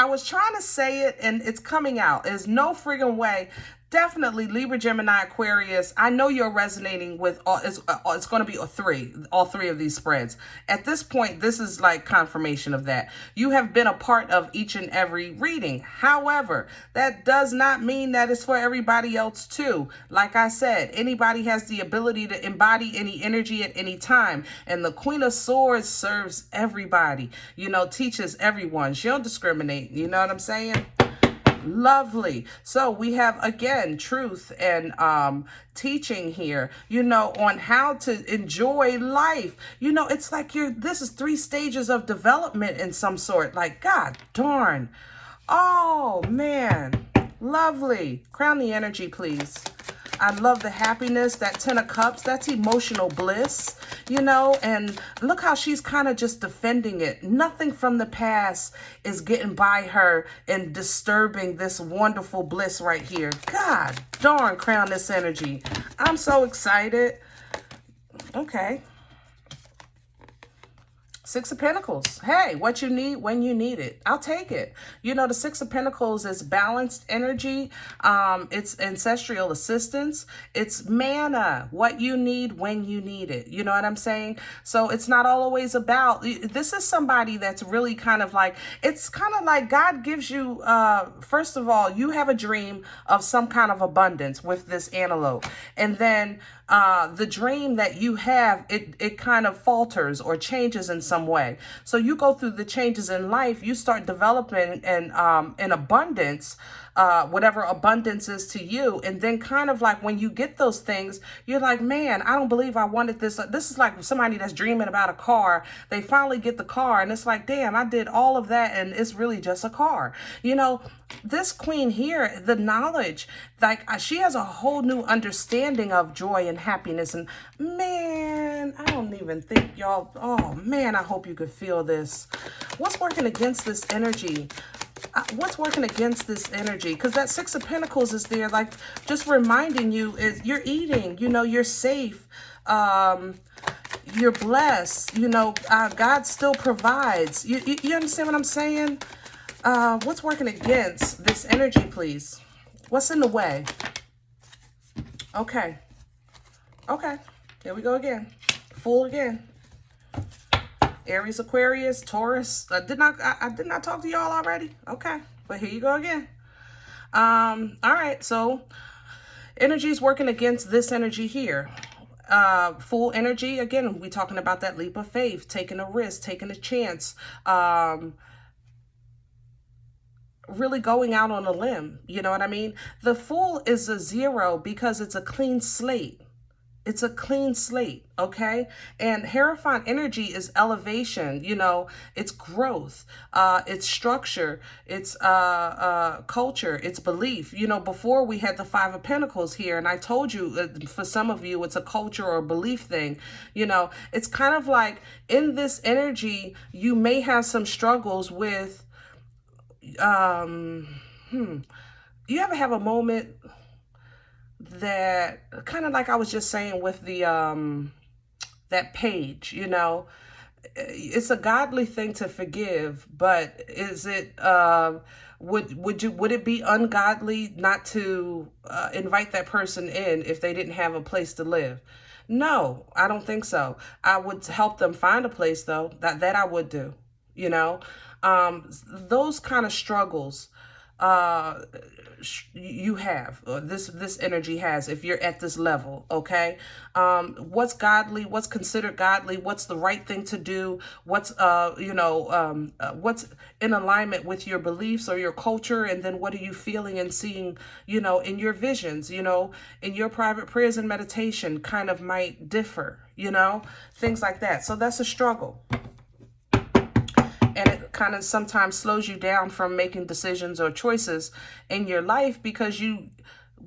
was trying to say it, and it's coming out. There's no friggin' way definitely Libra, Gemini, Aquarius. I know you're resonating with all. It's going to be all three of these spreads. At this point, this is like confirmation of that. You have been a part of each and every reading. However, that does not mean that it's for everybody else too. Like I said, anybody has the ability to embody any energy at any time. And the Queen of Swords serves everybody, you know, teaches everyone. She don't discriminate. You know what I'm saying? Lovely. So we have, again, truth and teaching here, you know, on how to enjoy life. You know, it's like this is 3 stages of development in some sort. Like, God darn. Oh, man. Lovely. Crown the energy, please. I love the happiness, that 10 of Cups, that's emotional bliss, you know, and look how she's kind of just defending it. Nothing from the past is getting by her and disturbing this wonderful bliss right here. God darn, crown this energy. I'm so excited. Okay. 6 of Pentacles. Hey, what you need when you need it. I'll take it. You know, the 6 of Pentacles is balanced energy. It's ancestral assistance. It's mana, what you need when you need it. You know what I'm saying? So it's not always about, this is somebody that's really kind of like, it's kind of like God gives you, first of all, you have a dream of some kind of abundance with this antelope. And then the dream that you have, it kind of falters or changes in some way. So you go through the changes in life, you start developing an abundance, whatever abundance is to you. And then kind of like when you get those things, you're like, man, I don't believe I wanted this. This is like somebody that's dreaming about a car. They finally get the car and it's like, damn, I did all of that and it's really just a car. You know, this queen here, the knowledge, like she has a whole new understanding of joy and happiness. And man, I don't even think y'all, oh man, I hope you could feel this. What's working against this energy? What's working against this energy? Because that 6 of Pentacles is there, like just reminding you is you're eating, you know, you're safe, you're blessed, you know, God still provides. You understand what I'm saying? What's working against this energy, please? What's in the way? Okay. Okay. Here we go again. Fool again. Aries, Aquarius, Taurus. I did not talk to y'all already. Okay. But here you go again. All right. So energy is working against this energy here. Full energy. Again, we're talking about that leap of faith, taking a risk, taking a chance, really going out on a limb. You know what I mean? The Fool is a 0 because it's a clean slate. It's a clean slate, okay? And Hierophant energy is elevation, you know, it's growth, it's structure, it's culture, it's belief. You know, before we had the 5 of Pentacles here, and I told you, for some of you, it's a culture or belief thing. You know, it's kind of like in this energy, you may have some struggles with, you ever have a moment that kind of like I was just saying with the that page, you know, it's a godly thing to forgive, but is it would it be ungodly not to invite that person in if they didn't have a place to live? No, I don't think so. I would help them find a place though. That I would do, you know. Those kind of struggles you have, this energy has, if you're at this level, okay? What's godly, what's considered godly, what's the right thing to do, what's what's in alignment with your beliefs or your culture, and then what are you feeling and seeing, you know, in your visions, you know, in your private prayers and meditation kind of might differ, you know, things like that. So that's a struggle. And it kind of sometimes slows you down from making decisions or choices in your life because you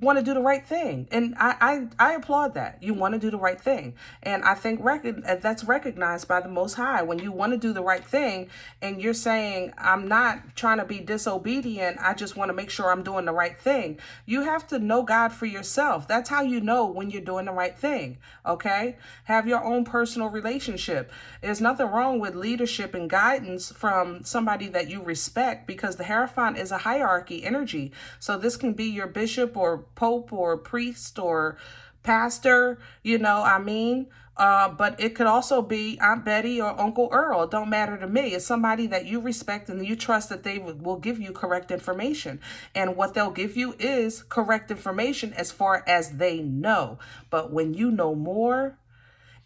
want to do the right thing. And I applaud that. You want to do the right thing. And I think that's recognized by the Most High. When you want to do the right thing and you're saying, I'm not trying to be disobedient, I just want to make sure I'm doing the right thing. You have to know God for yourself. That's how you know when you're doing the right thing. Okay? Have your own personal relationship. There's nothing wrong with leadership and guidance from somebody that you respect, because the Hierophant is a hierarchy energy. So this can be your bishop or pope or priest or pastor, you know, I mean, but it could also be Aunt Betty or Uncle Earl. It don't matter to me. It's somebody that you respect and you trust that they will give you correct information. And what they'll give you is correct information as far as they know. But when you know more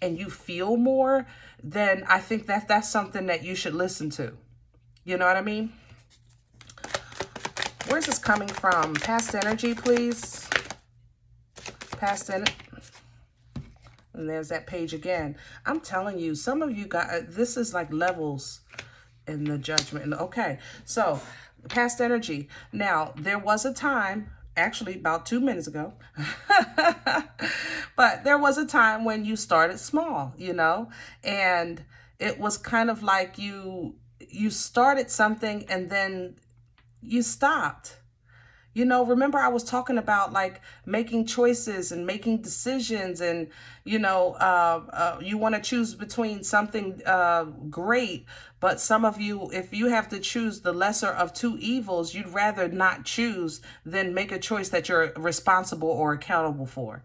and you feel more, then I think that that's something that you should listen to. You know what I mean? Where's this coming from? Past energy, please. Past energy. And there's that page again. I'm telling you, some of you got, this is like levels in the judgment. Okay, so past energy. Now, there was a time, actually about 2 minutes ago, but there was a time when you started small, you know, and it was kind of like you started something and then you stopped. You know, remember I was talking about like making choices and making decisions and, you know, you want to choose between something great, but some of you, if you have to choose the lesser of two evils, you'd rather not choose than make a choice that you're responsible or accountable for.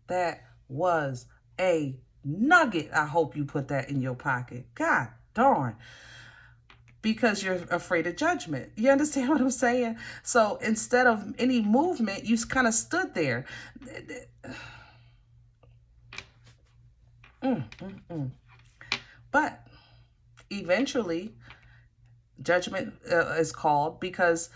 That was a nugget. I hope you put that in your pocket. God darn. Because you're afraid of judgment. You understand what I'm saying? So instead of any movement, you kind of stood there. But eventually, judgment is called because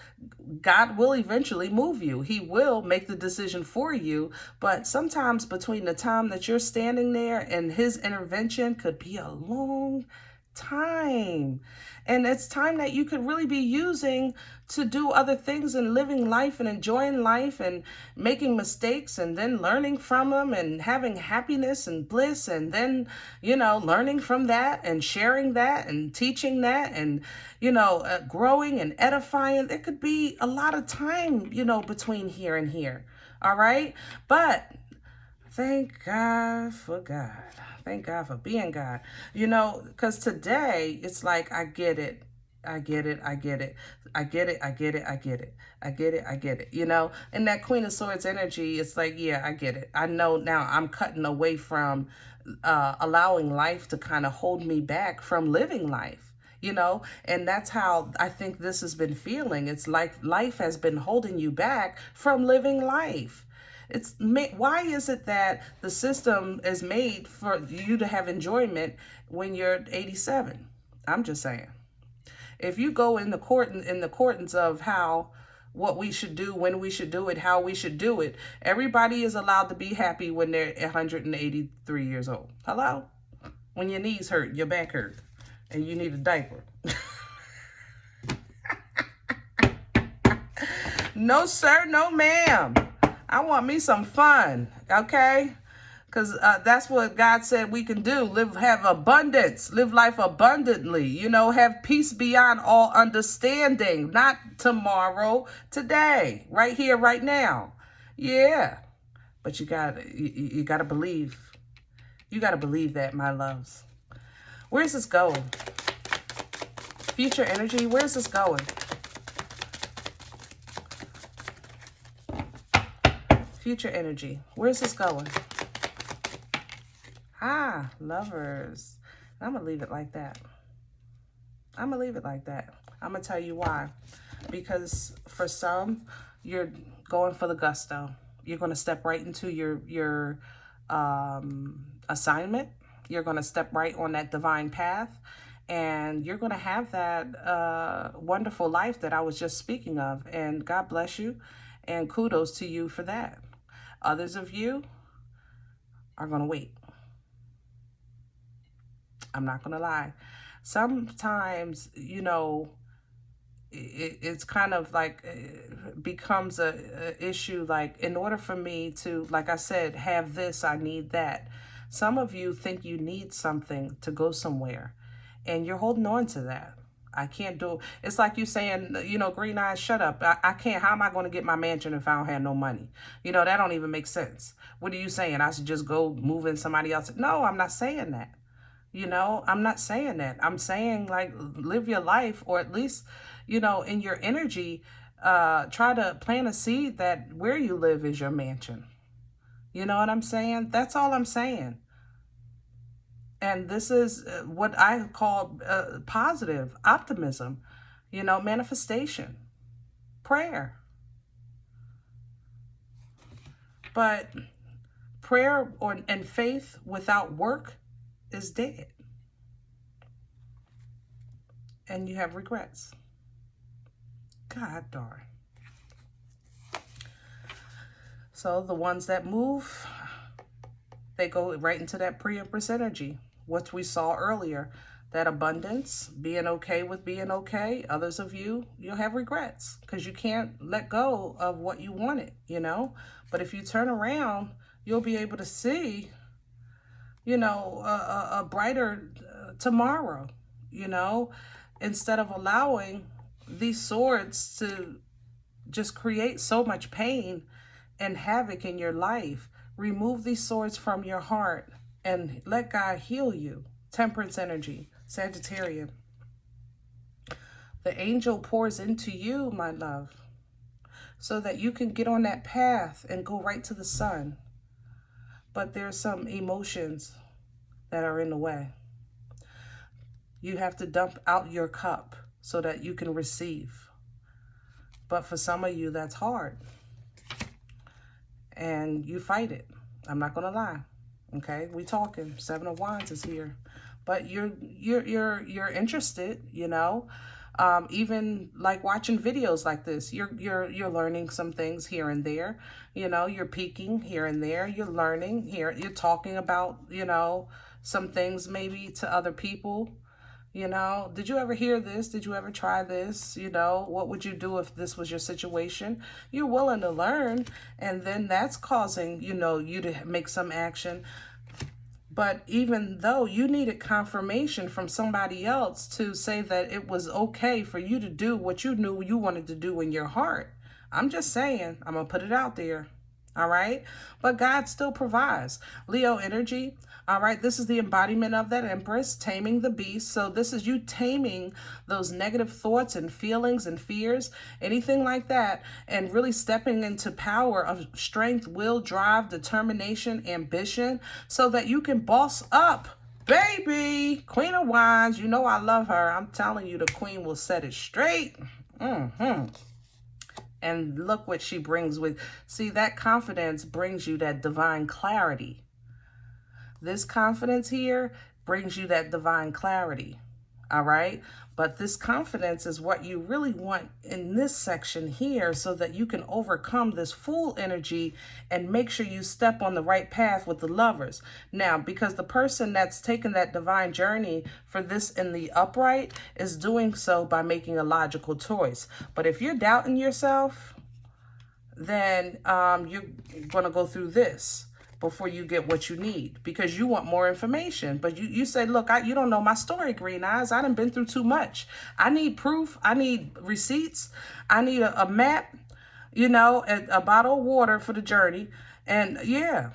God will eventually move you. He will make the decision for you. But sometimes between the time that you're standing there and his intervention could be a long time. And it's time that you could really be using to do other things and living life and enjoying life and making mistakes and then learning from them and having happiness and bliss and then, you know, learning from that and sharing that and teaching that and, you know, growing and edifying. There could be a lot of time, you know, between here and here. All right. But thank God for God. Thank God for being God. You know, because today it's like, I get it. I get it. I get it. I get it. I get it. I get it. I get it. I get it. You know, and that Queen of Swords energy, it's like, yeah, I get it. I know now I'm cutting away from allowing life to kind of hold me back from living life. You know, and that's how I think this has been feeling. It's like life has been holding you back from living life. Why is it that the system is made for you to have enjoyment when you're 87? I'm just saying. If you go in the courtings of what we should do, when we should do it, how we should do it, everybody is allowed to be happy when they're 183 years old. Hello? When your knees hurt, your back hurt, and you need a diaper. No, sir. No, ma'am. I want me some fun, okay? Because that's what God said we can do. Have abundance, live life abundantly, you know, have peace beyond all understanding. Not tomorrow, today, right here, right now. Yeah. But you gotta believe. You gotta believe that, my loves. Where's this going? Future energy, where's this going? Future energy. Where's this going? Lovers. I'm going to leave it like that. I'm going to leave it like that. I'm going to tell you why. Because for some, you're going for the gusto. You're going to step right into your assignment. You're going to step right on that divine path. And you're going to have that wonderful life that I was just speaking of. And God bless you. And kudos to you for that. Others of you are going to wait. I'm not going to lie. Sometimes, you know, it's kind of like becomes a issue. Like, in order for me to, like I said, have this, I need that. Some of you think you need something to go somewhere, and you're holding on to that. I can't do. It's like you saying, you know, green eyes, shut up. I can't. How am I going to get my mansion if I don't have no money? You know, that don't even make sense. What are you saying? I should just go move in somebody else? No, I'm not saying that. You know, I'm not saying that. I'm saying, like, live your life, or at least, you know, in your energy, try to plant a seed that where you live is your mansion. You know what I'm saying? That's all I'm saying. And this is what I call positive optimism, you know, manifestation, prayer. But prayer and faith without work is dead. And you have regrets. God darn. So the ones that move, they go right into that pre-empress energy, what we saw earlier, that abundance, being okay with being okay. Others of you, you'll have regrets because you can't let go of what you wanted, you know. But if you turn around, you'll be able to see, you know, a brighter tomorrow, you know, instead of allowing these swords to just create so much pain and havoc in your life. Remove these swords from your heart and let God heal you. Temperance energy, Sagittarian. The angel pours into you, my love, so that you can get on that path and go right to the sun. But there's some emotions that are in the way. You have to dump out your cup so that you can receive. But for some of you, that's hard. And you fight it. I'm not gonna lie. Okay, we talking. 7 of Wands is here, but you're interested. You know, even like watching videos like this, you're learning some things here and there. You know, you're peeking here and there. You're learning here. You're talking about, you know, some things maybe to other people. You know, did you ever hear this? Did you ever try this? You know, what would you do if this was your situation? You're willing to learn, and then that's causing, you know, you to make some action. But even though you needed confirmation from somebody else to say that it was okay for you to do what you knew you wanted to do in your heart, I'm just saying, I'm going to put it out there. All right. But God still provides. Leo energy. All right. This is the embodiment of that Empress, taming the beast. So this is you taming those negative thoughts and feelings and fears, anything like that, and really stepping into power of strength, will, drive, determination, ambition, so that you can boss up. Baby, Queen of Wands. You know I love her. I'm telling you, the Queen will set it straight. And look what she brings with, see, that confidence brings you that divine clarity. This confidence here brings you that divine clarity. All right. But this confidence is what you really want in this section here, so that you can overcome this Fool energy and make sure you step on the right path with the Lovers. Now, because the person that's taken that divine journey for this in the upright is doing so by making a logical choice. But if you're doubting yourself, then you're going to go through this before you get what you need, because you want more information. But you say, look, you don't know my story, Green Eyes. I done been through too much. I need proof. I need receipts. I need a map, you know, a bottle of water for the journey. And yeah.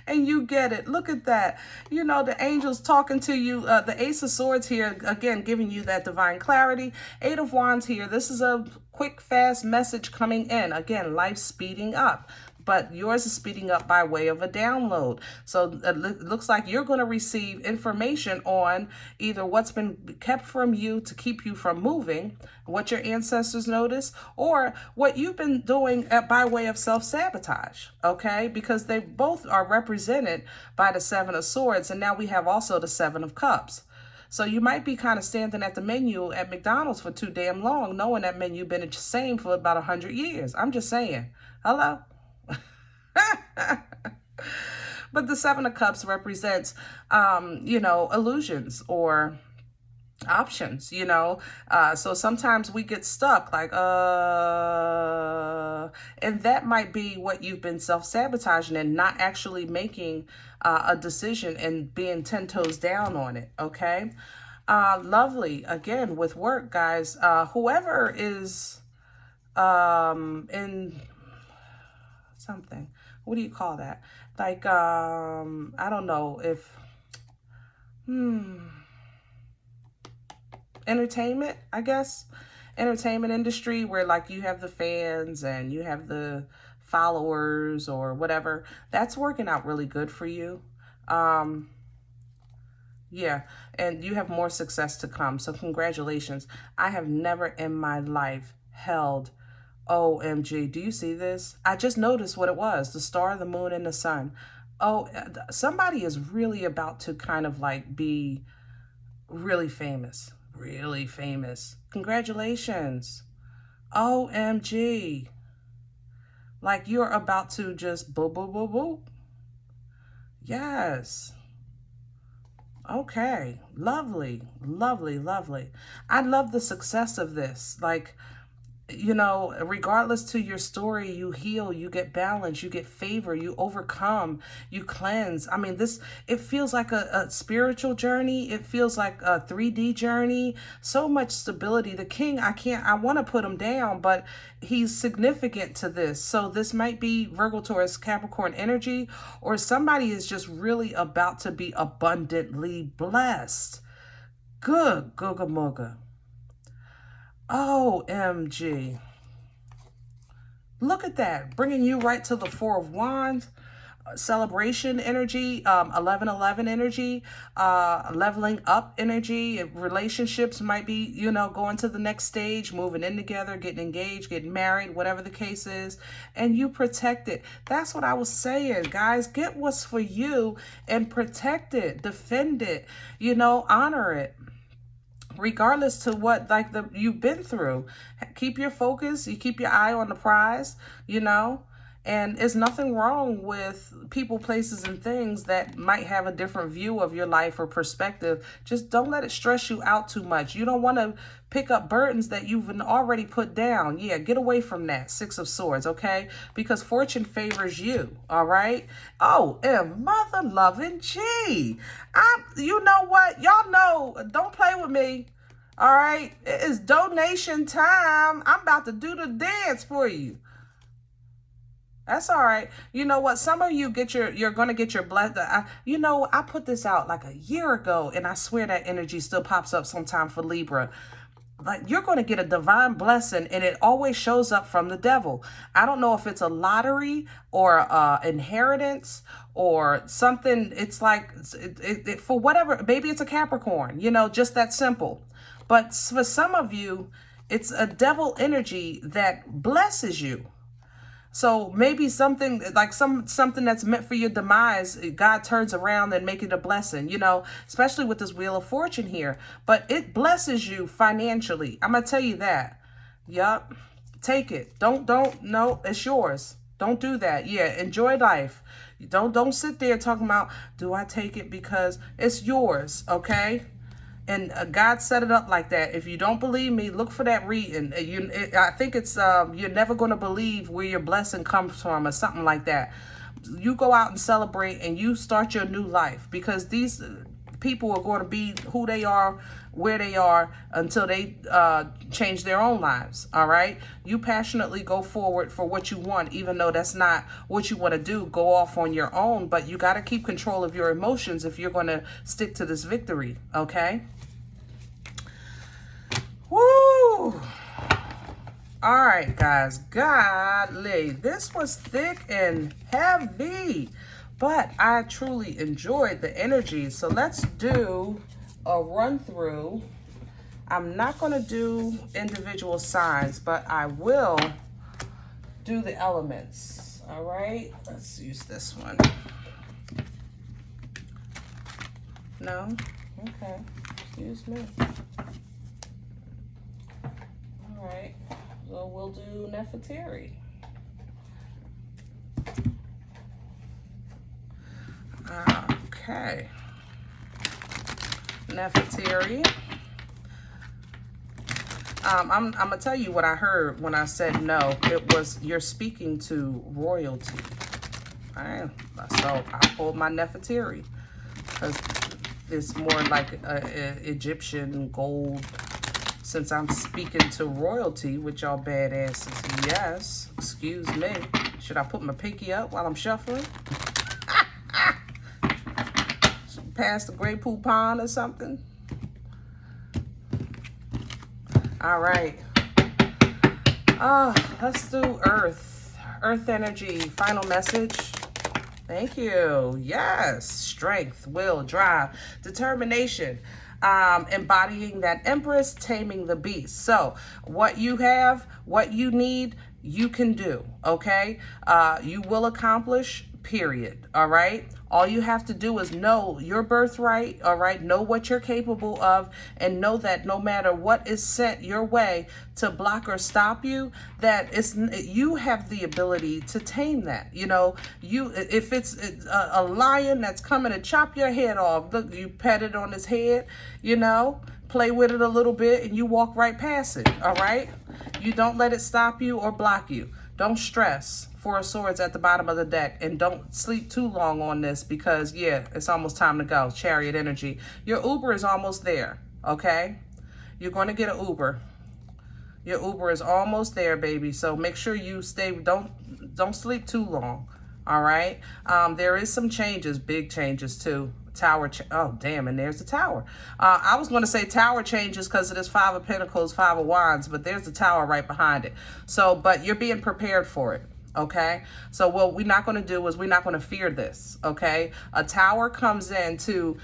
And you get it. Look at that. You know, the angels talking to you. The Ace of Swords here, again, giving you that divine clarity. 8 of Wands here. This is a quick, fast message coming in. Again, life speeding up. But yours is speeding up by way of a download. So it looks like you're going to receive information on either what's been kept from you to keep you from moving, what your ancestors notice, or what you've been doing by way of self-sabotage, okay? Because they both are represented by the 7 of Swords, and now we have also the 7 of Cups. So you might be kind of standing at the menu at McDonald's for too damn long, knowing that menu been the same for about 100 years. I'm just saying. Hello? But the 7 of Cups represents, you know, illusions or options, you know. So sometimes we get stuck like, and that might be what you've been self-sabotaging and not actually making a decision and being 10 toes down on it, okay? Lovely. Again, with work, guys, whoever is in something, what do you call that? Like, I don't know if, entertainment, I guess. entertainment industry where like you have the fans and you have the followers or whatever, that's working out really good for you. Yeah, and you have more success to come. So congratulations. I have never in my life held, OMG, do you see this? I just noticed what it was, the star, the moon, and the sun. Oh, somebody is really about to kind of like be really famous. Really famous. Congratulations. OMG. Like you're about to just boop, boop, boop, boop. Yes. Okay, lovely, lovely, lovely. I love the success of this. Like, you know, regardless to your story, you heal, you get balance, you get favor, you overcome, you cleanse. I mean, this, it feels like a spiritual journey. It feels like a 3D journey. So much stability. The king, I want to put him down, but he's significant to this. So this might be Virgo, Taurus, Capricorn energy, or somebody is just really about to be abundantly blessed. Good, googa mooga. OMG. Look at that. Bringing you right to the Four of Wands. Celebration energy, 11-11 energy, leveling up energy. Relationships might be, you know, going to the next stage, moving in together, getting engaged, getting married, whatever the case is. And you protect it. That's what I was saying, guys. Get what's for you and protect it. Defend it. You know, honor it. Regardless to what like you've been through, keep your focus, you keep your eye on the prize, you know, and there's nothing wrong with people, places, and things that might have a different view of your life or perspective. Just don't let it stress you out too much. You don't want to pick up burdens that you've already put down. Yeah, get away from that. Six of Swords, okay? Because fortune favors you, all right? Oh, and mother loving G. You know what? Y'all know, don't play with me. All right? It is donation time. I'm about to do the dance for you. That's all right. You know what? Some of you you're going to get your blessing. You know, I put this out like a year ago, and I swear that energy still pops up sometime for Libra. Like, you're going to get a divine blessing, and it always shows up from the devil. I don't know if it's a lottery or inheritance or something. It's like, for whatever, maybe it's a Capricorn, you know, just that simple. But for some of you, it's a devil energy that blesses you. So maybe something like something that's meant for your demise, God turns around and make it a blessing, you know, especially with this Wheel of Fortune here. But it blesses you financially. I'm going to tell you that. Yup. Take it. No, it's yours. Don't do that. Yeah, enjoy life. Don't sit there talking about, do I take it because it's yours, okay? And God set it up like that. If you don't believe me, look for that reading. I think it's you're never going to believe where your blessing comes from or something like that. You go out and celebrate and you start your new life, because these people are going to be who they are, where they are, until they change their own lives. All right. You passionately go forward for what you want, even though that's not what you want to do. Go off on your own, but you got to keep control of your emotions if you're going to stick to this victory. Okay. Woo! All right, guys. Golly, this was thick and heavy, but I truly enjoyed the energy. So let's do a run through. I'm not going to do individual signs, but I will do the elements. All right, let's use this one. No? Okay. Excuse me. All right, so we'll do Nefertari. Okay. Nefertari. I'm gonna tell you what I heard when I said no. It was, you're speaking to royalty. All right, so I pulled my Nefertari because it's more like Egyptian gold. Since I'm speaking to royalty with y'all badasses, yes. Excuse me. Should I put my pinky up while I'm shuffling? Pass the Grey Poupon or something? All right. Let's do Earth. Earth energy, final message. Thank you. Yes. Strength, will, drive, determination. Embodying that Empress, taming the beast. So what you have, what you need, you can do. Okay. You will accomplish, period. All right. All you have to do is know your birthright, all right? Know what you're capable of, and know that no matter what is sent your way to block or stop you, that you have the ability to tame that. You know, if it's a lion that's coming to chop your head off, look, you pet it on his head, you know, play with it a little bit, and you walk right past it, all right? You don't let it stop you or block you. Don't stress. Four of Swords at the bottom of the deck, and don't sleep too long on this because, yeah, it's almost time to go. Chariot energy. Your Uber is almost there, okay? You're going to get an Uber. Your Uber is almost there, baby. So make sure you stay, don't sleep too long, all right? There is some changes, big changes too. Tower, oh damn, and there's the Tower. I was going to say Tower changes because it is Five of Pentacles, Five of Wands, but there's the Tower right behind it. So, but you're being prepared for it. Okay, so what we're not going to do is we're not going to fear this. Okay, a Tower comes in to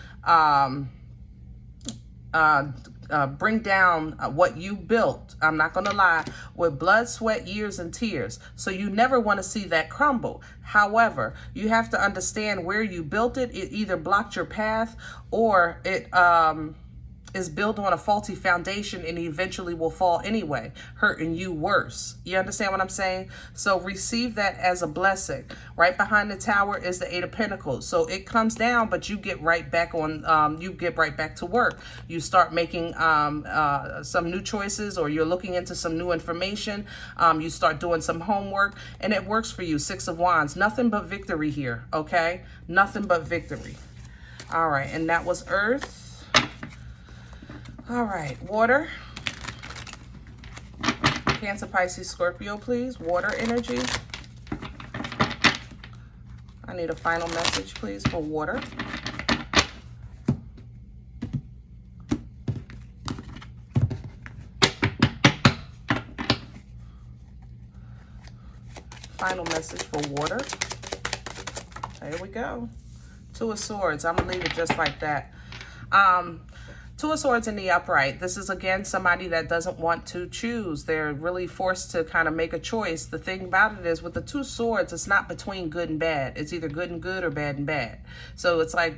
bring down what you built. I'm not going to lie, with blood, sweat, years, and tears. So you never want to see that crumble. However, you have to understand where you built it. It either blocked your path or it is built on a faulty foundation and eventually will fall anyway, hurting you worse. You understand what I'm saying? So receive that as a blessing. Right behind the Tower is the Eight of Pentacles. So it comes down, but you get right back on, you get right back to work. You start making some new choices, or you're looking into some new information. You start doing some homework, and it works for you. Six of Wands. Nothing but victory here, okay? Nothing but victory. All right, and that was Earth. All right, water. Cancer, Pisces, Scorpio, please. Water energy. I need a final message, please, for water. Final message for water. There we go. Two of Swords. I'm going to leave it just like that. Two of Swords in the upright. This is, again, somebody that doesn't want to choose. They're really forced to kind of make a choice. The thing about it is, with the Two Swords, it's not between good and bad. It's either good and good or bad and bad. So it's like,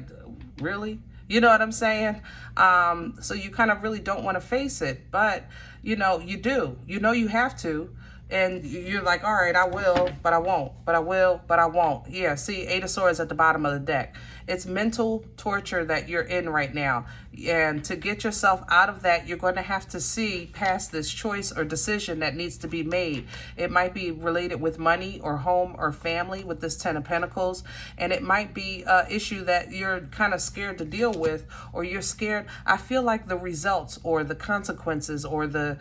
really? You know what I'm saying? So you kind of really don't want to face it. But, you know, you do. You know you have to. And you're like, all right, I will, but I won't. But I will, but I won't. Yeah, see, Eight of Swords at the bottom of the deck. It's mental torture that you're in right now. And to get yourself out of that, you're going to have to see past this choice or decision that needs to be made. It might be related with money or home or family with this Ten of Pentacles. And it might be an issue that you're kind of scared to deal with, or you're scared. I feel like the results or the consequences or the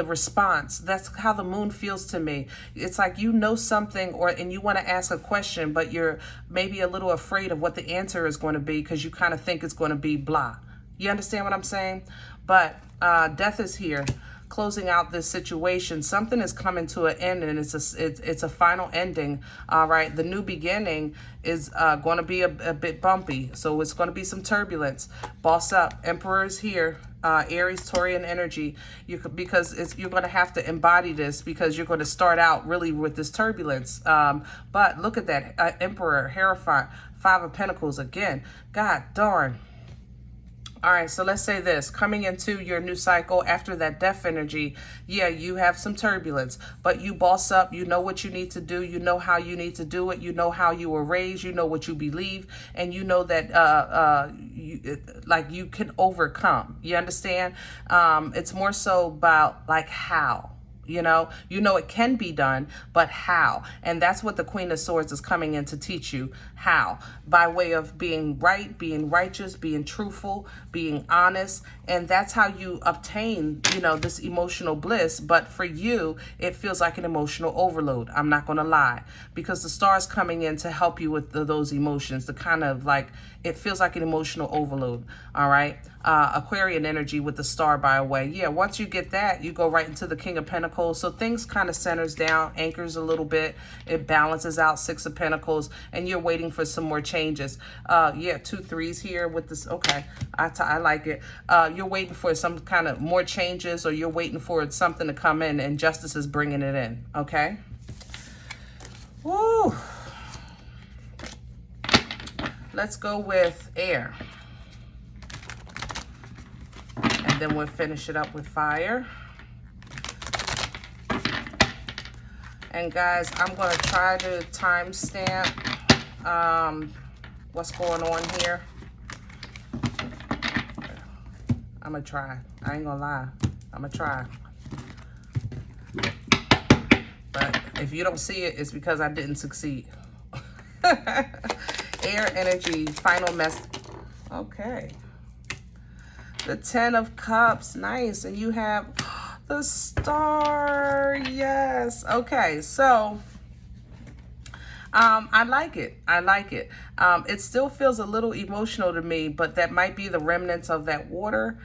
response, that's how the moon feels to me. It's like you know something, and you want to ask a question, but you're maybe a little afraid of what the answer is going to be because you kind of think it's going to be blah. You understand what I'm saying? But death is here, closing out this situation. Something is coming to an end, and it's a final ending. All right, the new beginning is going to be a bit bumpy, so it's going to be some turbulence. Boss up. Emperor is here. Aries, Taurian energy, because you're going to have to embody this, because you're going to start out really with this turbulence. But look at that, Emperor, Hierophant, Five of Pentacles again. God darn. All right, so let's say this. Coming into your new cycle after that death energy, yeah, you have some turbulence, but you boss up. You know what you need to do. You know how you need to do it. You know how you were raised. You know what you believe, and you know that you can overcome. You understand? It's more so about like how. You know it can be done, but how? And that's what the Queen of Swords is coming in to teach you. How? By way of being right, being righteous, being truthful, being honest. And that's how you obtain, this emotional bliss. But for you, it feels like an emotional overload. I'm not going to lie, because the star's coming in to help you with those emotions, the kind of like, it feels like an emotional overload. All right. Aquarian energy with the star by the way. Yeah. Once you get that, you go right into the King of Pentacles. Pentacles. So things kind of centers down, anchors a little bit. It balances out. Six of Pentacles. And you're waiting for some more changes. Yeah, 2 3s here with this. Okay, I like it. You're waiting for some kind of more changes, or you're waiting for something to come in, and justice is bringing it in. Okay. Woo. Let's go with air. And then we'll finish it up with fire. And guys, I'm going to try to timestamp what's going on here. I'm going to try. I ain't going to lie. I'm going to try. But if you don't see it, it's because I didn't succeed. Air energy, final message. Okay. The 10 of Cups, nice. And you have the Star, yes. Okay, so I like it. I like it. It still feels a little emotional to me, but that might be the remnants of that water.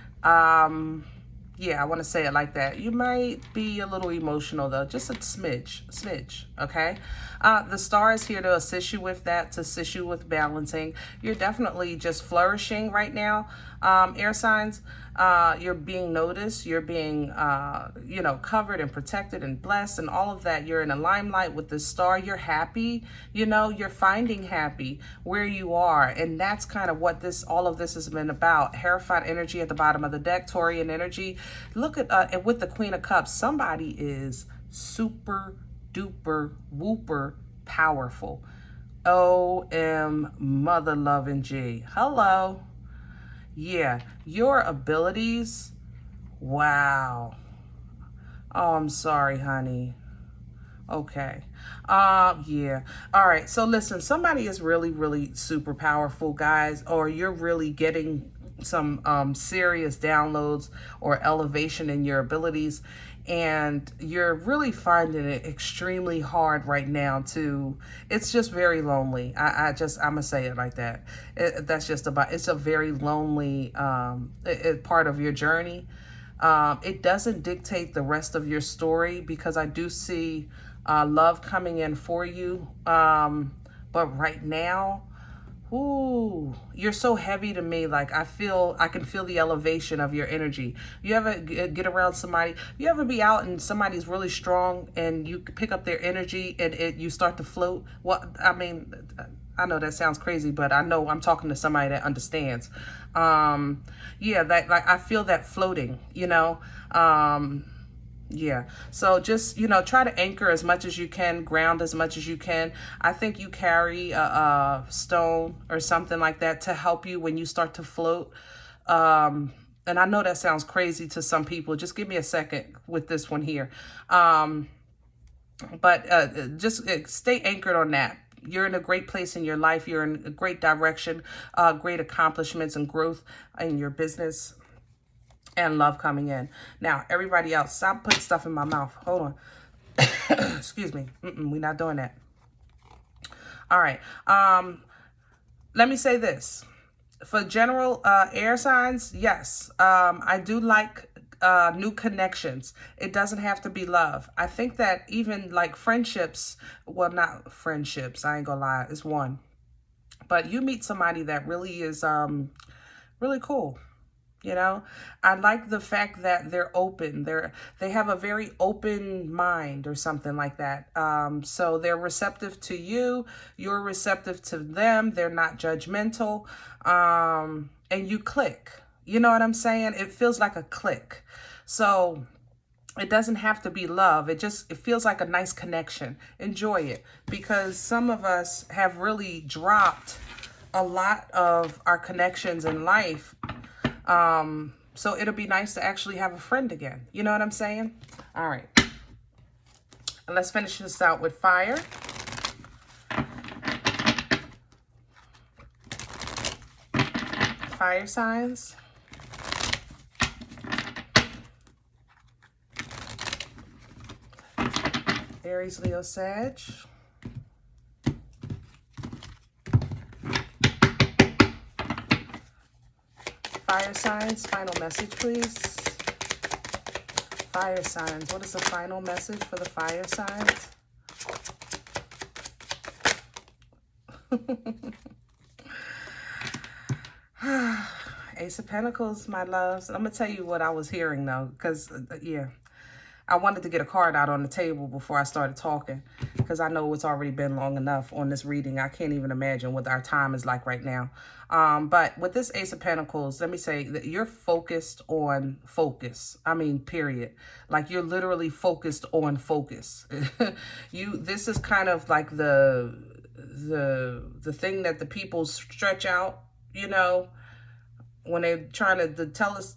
Yeah, I want to say it like that. You might be a little emotional though, just a smidge, okay? The Star is here to assist you with that, to assist you with balancing. You're definitely just flourishing right now, air signs. You're being noticed. You're being, you know, covered and protected and blessed and all of that. You're in the limelight with the Star. You're happy. You know, you're finding happy where you are. And that's kind of what all of this has been about. Hierophant energy at the bottom of the deck, Taurian energy. Look at, and with the Queen of Cups, somebody is super duper whooper powerful. O-M mother loving G. Hello. Yeah, your abilities. Wow. Oh, I'm sorry, honey. Okay. Yeah. All right. So listen, somebody is really, really super powerful, guys, or you're really getting some serious downloads or elevation in your abilities, and you're really finding it extremely hard right now to, it's just very lonely. I'm gonna say it like that. That's just about, it's a very lonely part of your journey. It doesn't dictate the rest of your story, because I do see love coming in for you. But right now, ooh, you're so heavy to me. Like I can feel the elevation of your energy. You ever get around somebody, you ever be out and somebody's really strong and you pick up their energy and you start to float? Well, I mean, I know that sounds crazy, but I know I'm talking to somebody that understands. Yeah, that, like, I feel that floating, you know? Yeah, so just, you know, try to anchor as much as you can, ground as much as you can. I think you carry a stone or something like that to help you when you start to float. And I know that sounds crazy to some people. Just give me a second with this one here. But just stay anchored on that. You're in a great place in your life. You're in a great direction, great accomplishments and growth in your business. And love coming in. Now, everybody else, stop putting stuff in my mouth. Hold on. Excuse me. We're not doing that. All right. Let me say this. For general air signs, yes, I do like new connections. It doesn't have to be love. I think that even like friendships, well, not friendships, I ain't gonna lie, it's one. But you meet somebody that really is really cool. You know, I like the fact that they're open. They have a very open mind or something like that. So they're receptive to you. You're receptive to them. They're not judgmental. And you click. You know what I'm saying? It feels like a click. So it doesn't have to be love. It feels like a nice connection. Enjoy it, because some of us have really dropped a lot of our connections in life. So it'll be nice to actually have a friend again. You know what I'm saying? All right. And let's finish this out with fire. Fire signs. Aries, Leo, Sag. Fire signs, final message, please. Fire signs. What is the final message for the fire signs? Ace of Pentacles, my loves. I'm going to tell you what I was hearing, though, because, yeah, I wanted to get a card out on the table before I started talking, because I know it's already been long enough on this reading. I can't even imagine what our time is like right now. But with this Ace of Pentacles, let me say that you're focused on focus. I mean, period. Like, you're literally focused on focus. This is kind of like the thing that the people stretch out, you know, when they're trying to,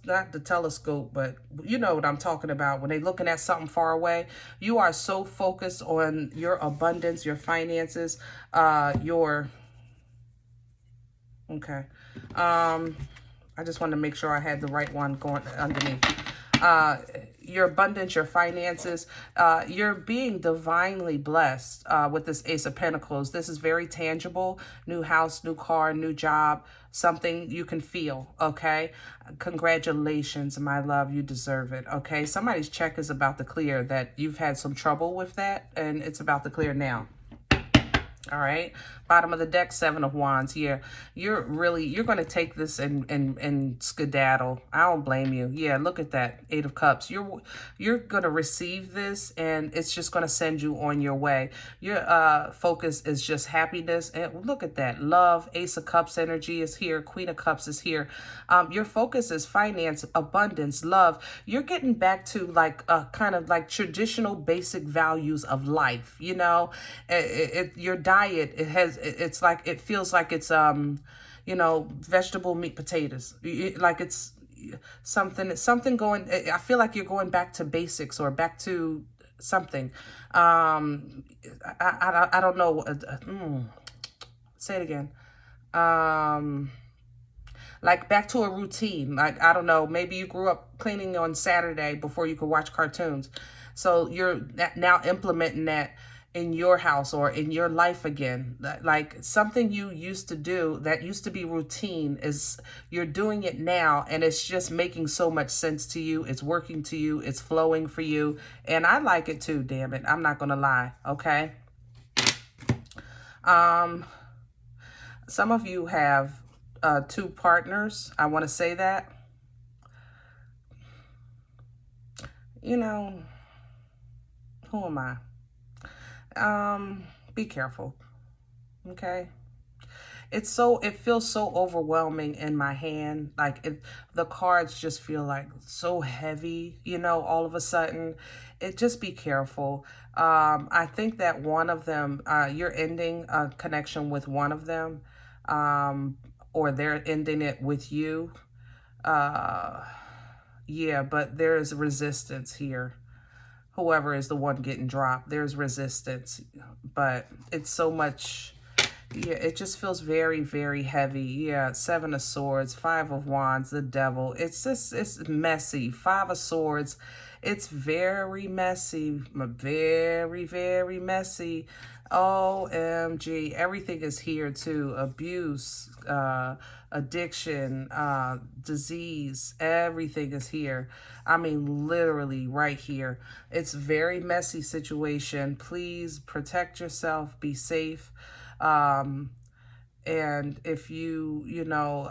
not the telescope, but you know what I'm talking about. When they're looking at something far away, you are so focused on your abundance, your finances, okay. I just wanted to make sure I had the right one going underneath. Your abundance, your finances, you're being divinely blessed with this Ace of Pentacles. This is very tangible. New house, new car, new job, something you can feel, okay? Congratulations, my love. You deserve it, okay? Somebody's check is about to clear, that you've had some trouble with that, and it's about to clear now. All right, bottom of the deck, Seven of Wands. Yeah, you're going to take this and skedaddle. I don't blame you. Yeah, look at that, Eight of Cups. You're going to receive this, and it's just going to send you on your way. Your focus is just happiness, and look at that, love. Ace of Cups energy is here. Queen of Cups is here. Your focus is finance, abundance, love. You're getting back to like kind of like traditional basic values of life. You know, your diet, it's like, it feels like it's you know, vegetable, meat, potatoes, like it's something going, I feel like you're going back to basics, or back to something. I don't know. Say it again. Like back to a routine. Like, I don't know, maybe you grew up cleaning on Saturday before you could watch cartoons, so you're now implementing that in your house or in your life again. Like something you used to do that used to be routine, is you're doing it now, and it's just making so much sense to you. It's working to you. It's flowing for you. And I like it too, damn it. I'm not going to lie. Okay. Some of you have two partners. I want to say that. You know, who am I? Be careful, okay? It feels so overwhelming in my hand. Like the cards just feel like so heavy, you know, all of a sudden. Just be careful. I think that one of them, you're ending a connection with one of them, or they're ending it with you. Yeah, but there's resistance here. Whoever is the one getting dropped, there's resistance, but it's so much, yeah, it just feels very, very heavy. Yeah, Seven of Swords, Five of Wands, the Devil. It's just, it's messy. Five of Swords, it's very messy, very, very messy. OMG, everything is here too. Abuse, addiction, disease, everything is here. I mean, literally right here. It's a very messy situation. Please protect yourself, be safe. And if you know,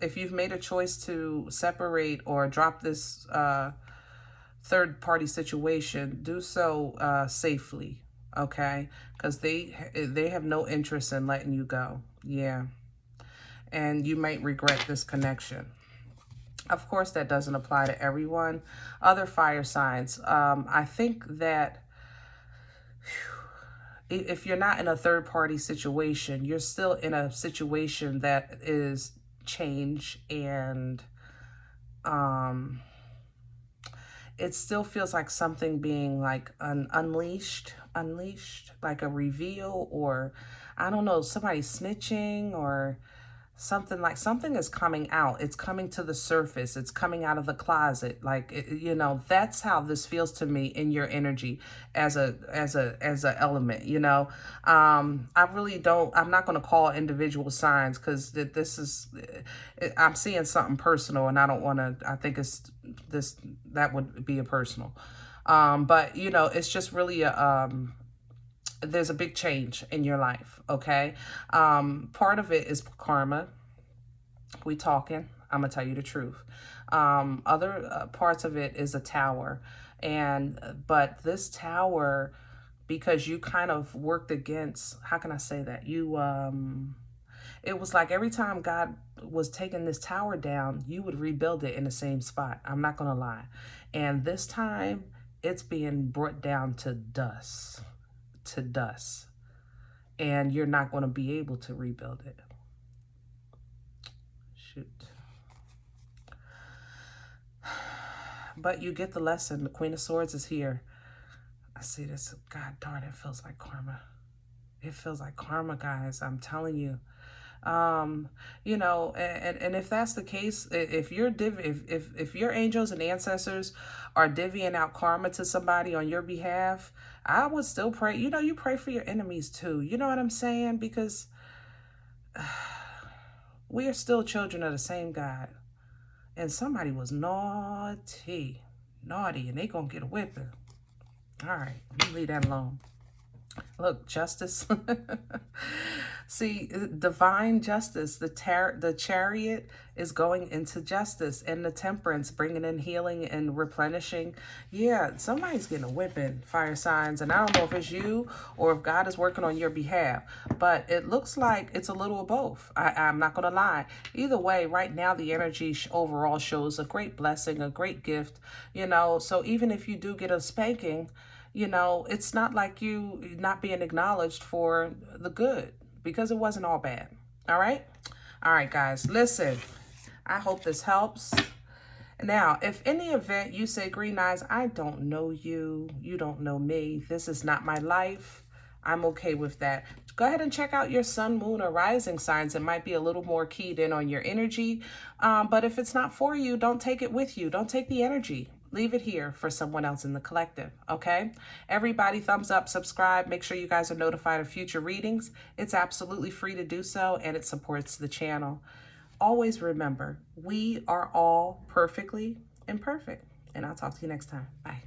if you've made a choice to separate or drop this third-party situation, do so safely, okay? Because they have no interest in letting you go. Yeah. And you might regret this connection. Of course, that doesn't apply to everyone. Other fire signs, I think that if you're not in a third-party situation, you're still in a situation that is change, and it still feels like something being like unleashed, like a reveal, or I don't know, somebody snitching, or something like something is coming out. It's coming to the surface. It's coming out of the closet. Like, you know, that's how this feels to me in your energy as a element, you know. I really don't, I'm not going to call individual signs because this is, I'm seeing something personal and I don't want to, I think it's this, that would be a personal. But you know, it's just really a, there's a big change in your life, okay? Part of it is karma. We talking, I'm gonna tell you the truth. Other parts of it is a tower. But this tower, because you kind of worked against, how can I say that? It was like every time God was taking this tower down, you would rebuild it in the same spot. I'm not gonna lie. And this time, it's being brought down to dust. And you're not going to be able to rebuild it. Shoot. But you get the lesson. The Queen of Swords is here. I see this. God darn, it feels like karma. It feels like karma, guys. I'm telling you. You know, and if that's the case, if your angels and ancestors are divvying out karma to somebody on your behalf, I would still pray. You know, you pray for your enemies too. You know what I'm saying? Because we are still children of the same God. And somebody was naughty, and they gonna get a whipping. All right, let me leave that alone. Look, justice. See, divine justice. The Chariot is going into justice, and the Temperance bringing in healing and replenishing. Yeah, somebody's getting a whipping, fire signs, and I don't know if it's you or if God is working on your behalf, but it looks like it's a little of both. I'm not going to lie. Either way, right now the energy overall shows a great blessing, a great gift, you know, so even if you do get a spanking, you know, it's not like you not being acknowledged for the good, because it wasn't all bad. All right? All right, guys. Listen, I hope this helps. Now, if any event you say, Green Eyes, I don't know you. You don't know me. This is not my life. I'm okay with that. Go ahead and check out your sun, moon, or rising signs. It might be a little more keyed in on your energy. But if it's not for you, don't take it with you. Don't take the energy. Leave it here for someone else in the collective, okay? Everybody, thumbs up, subscribe. Make sure you guys are notified of future readings. It's absolutely free to do so, and it supports the channel. Always remember, we are all perfectly imperfect. And I'll talk to you next time. Bye.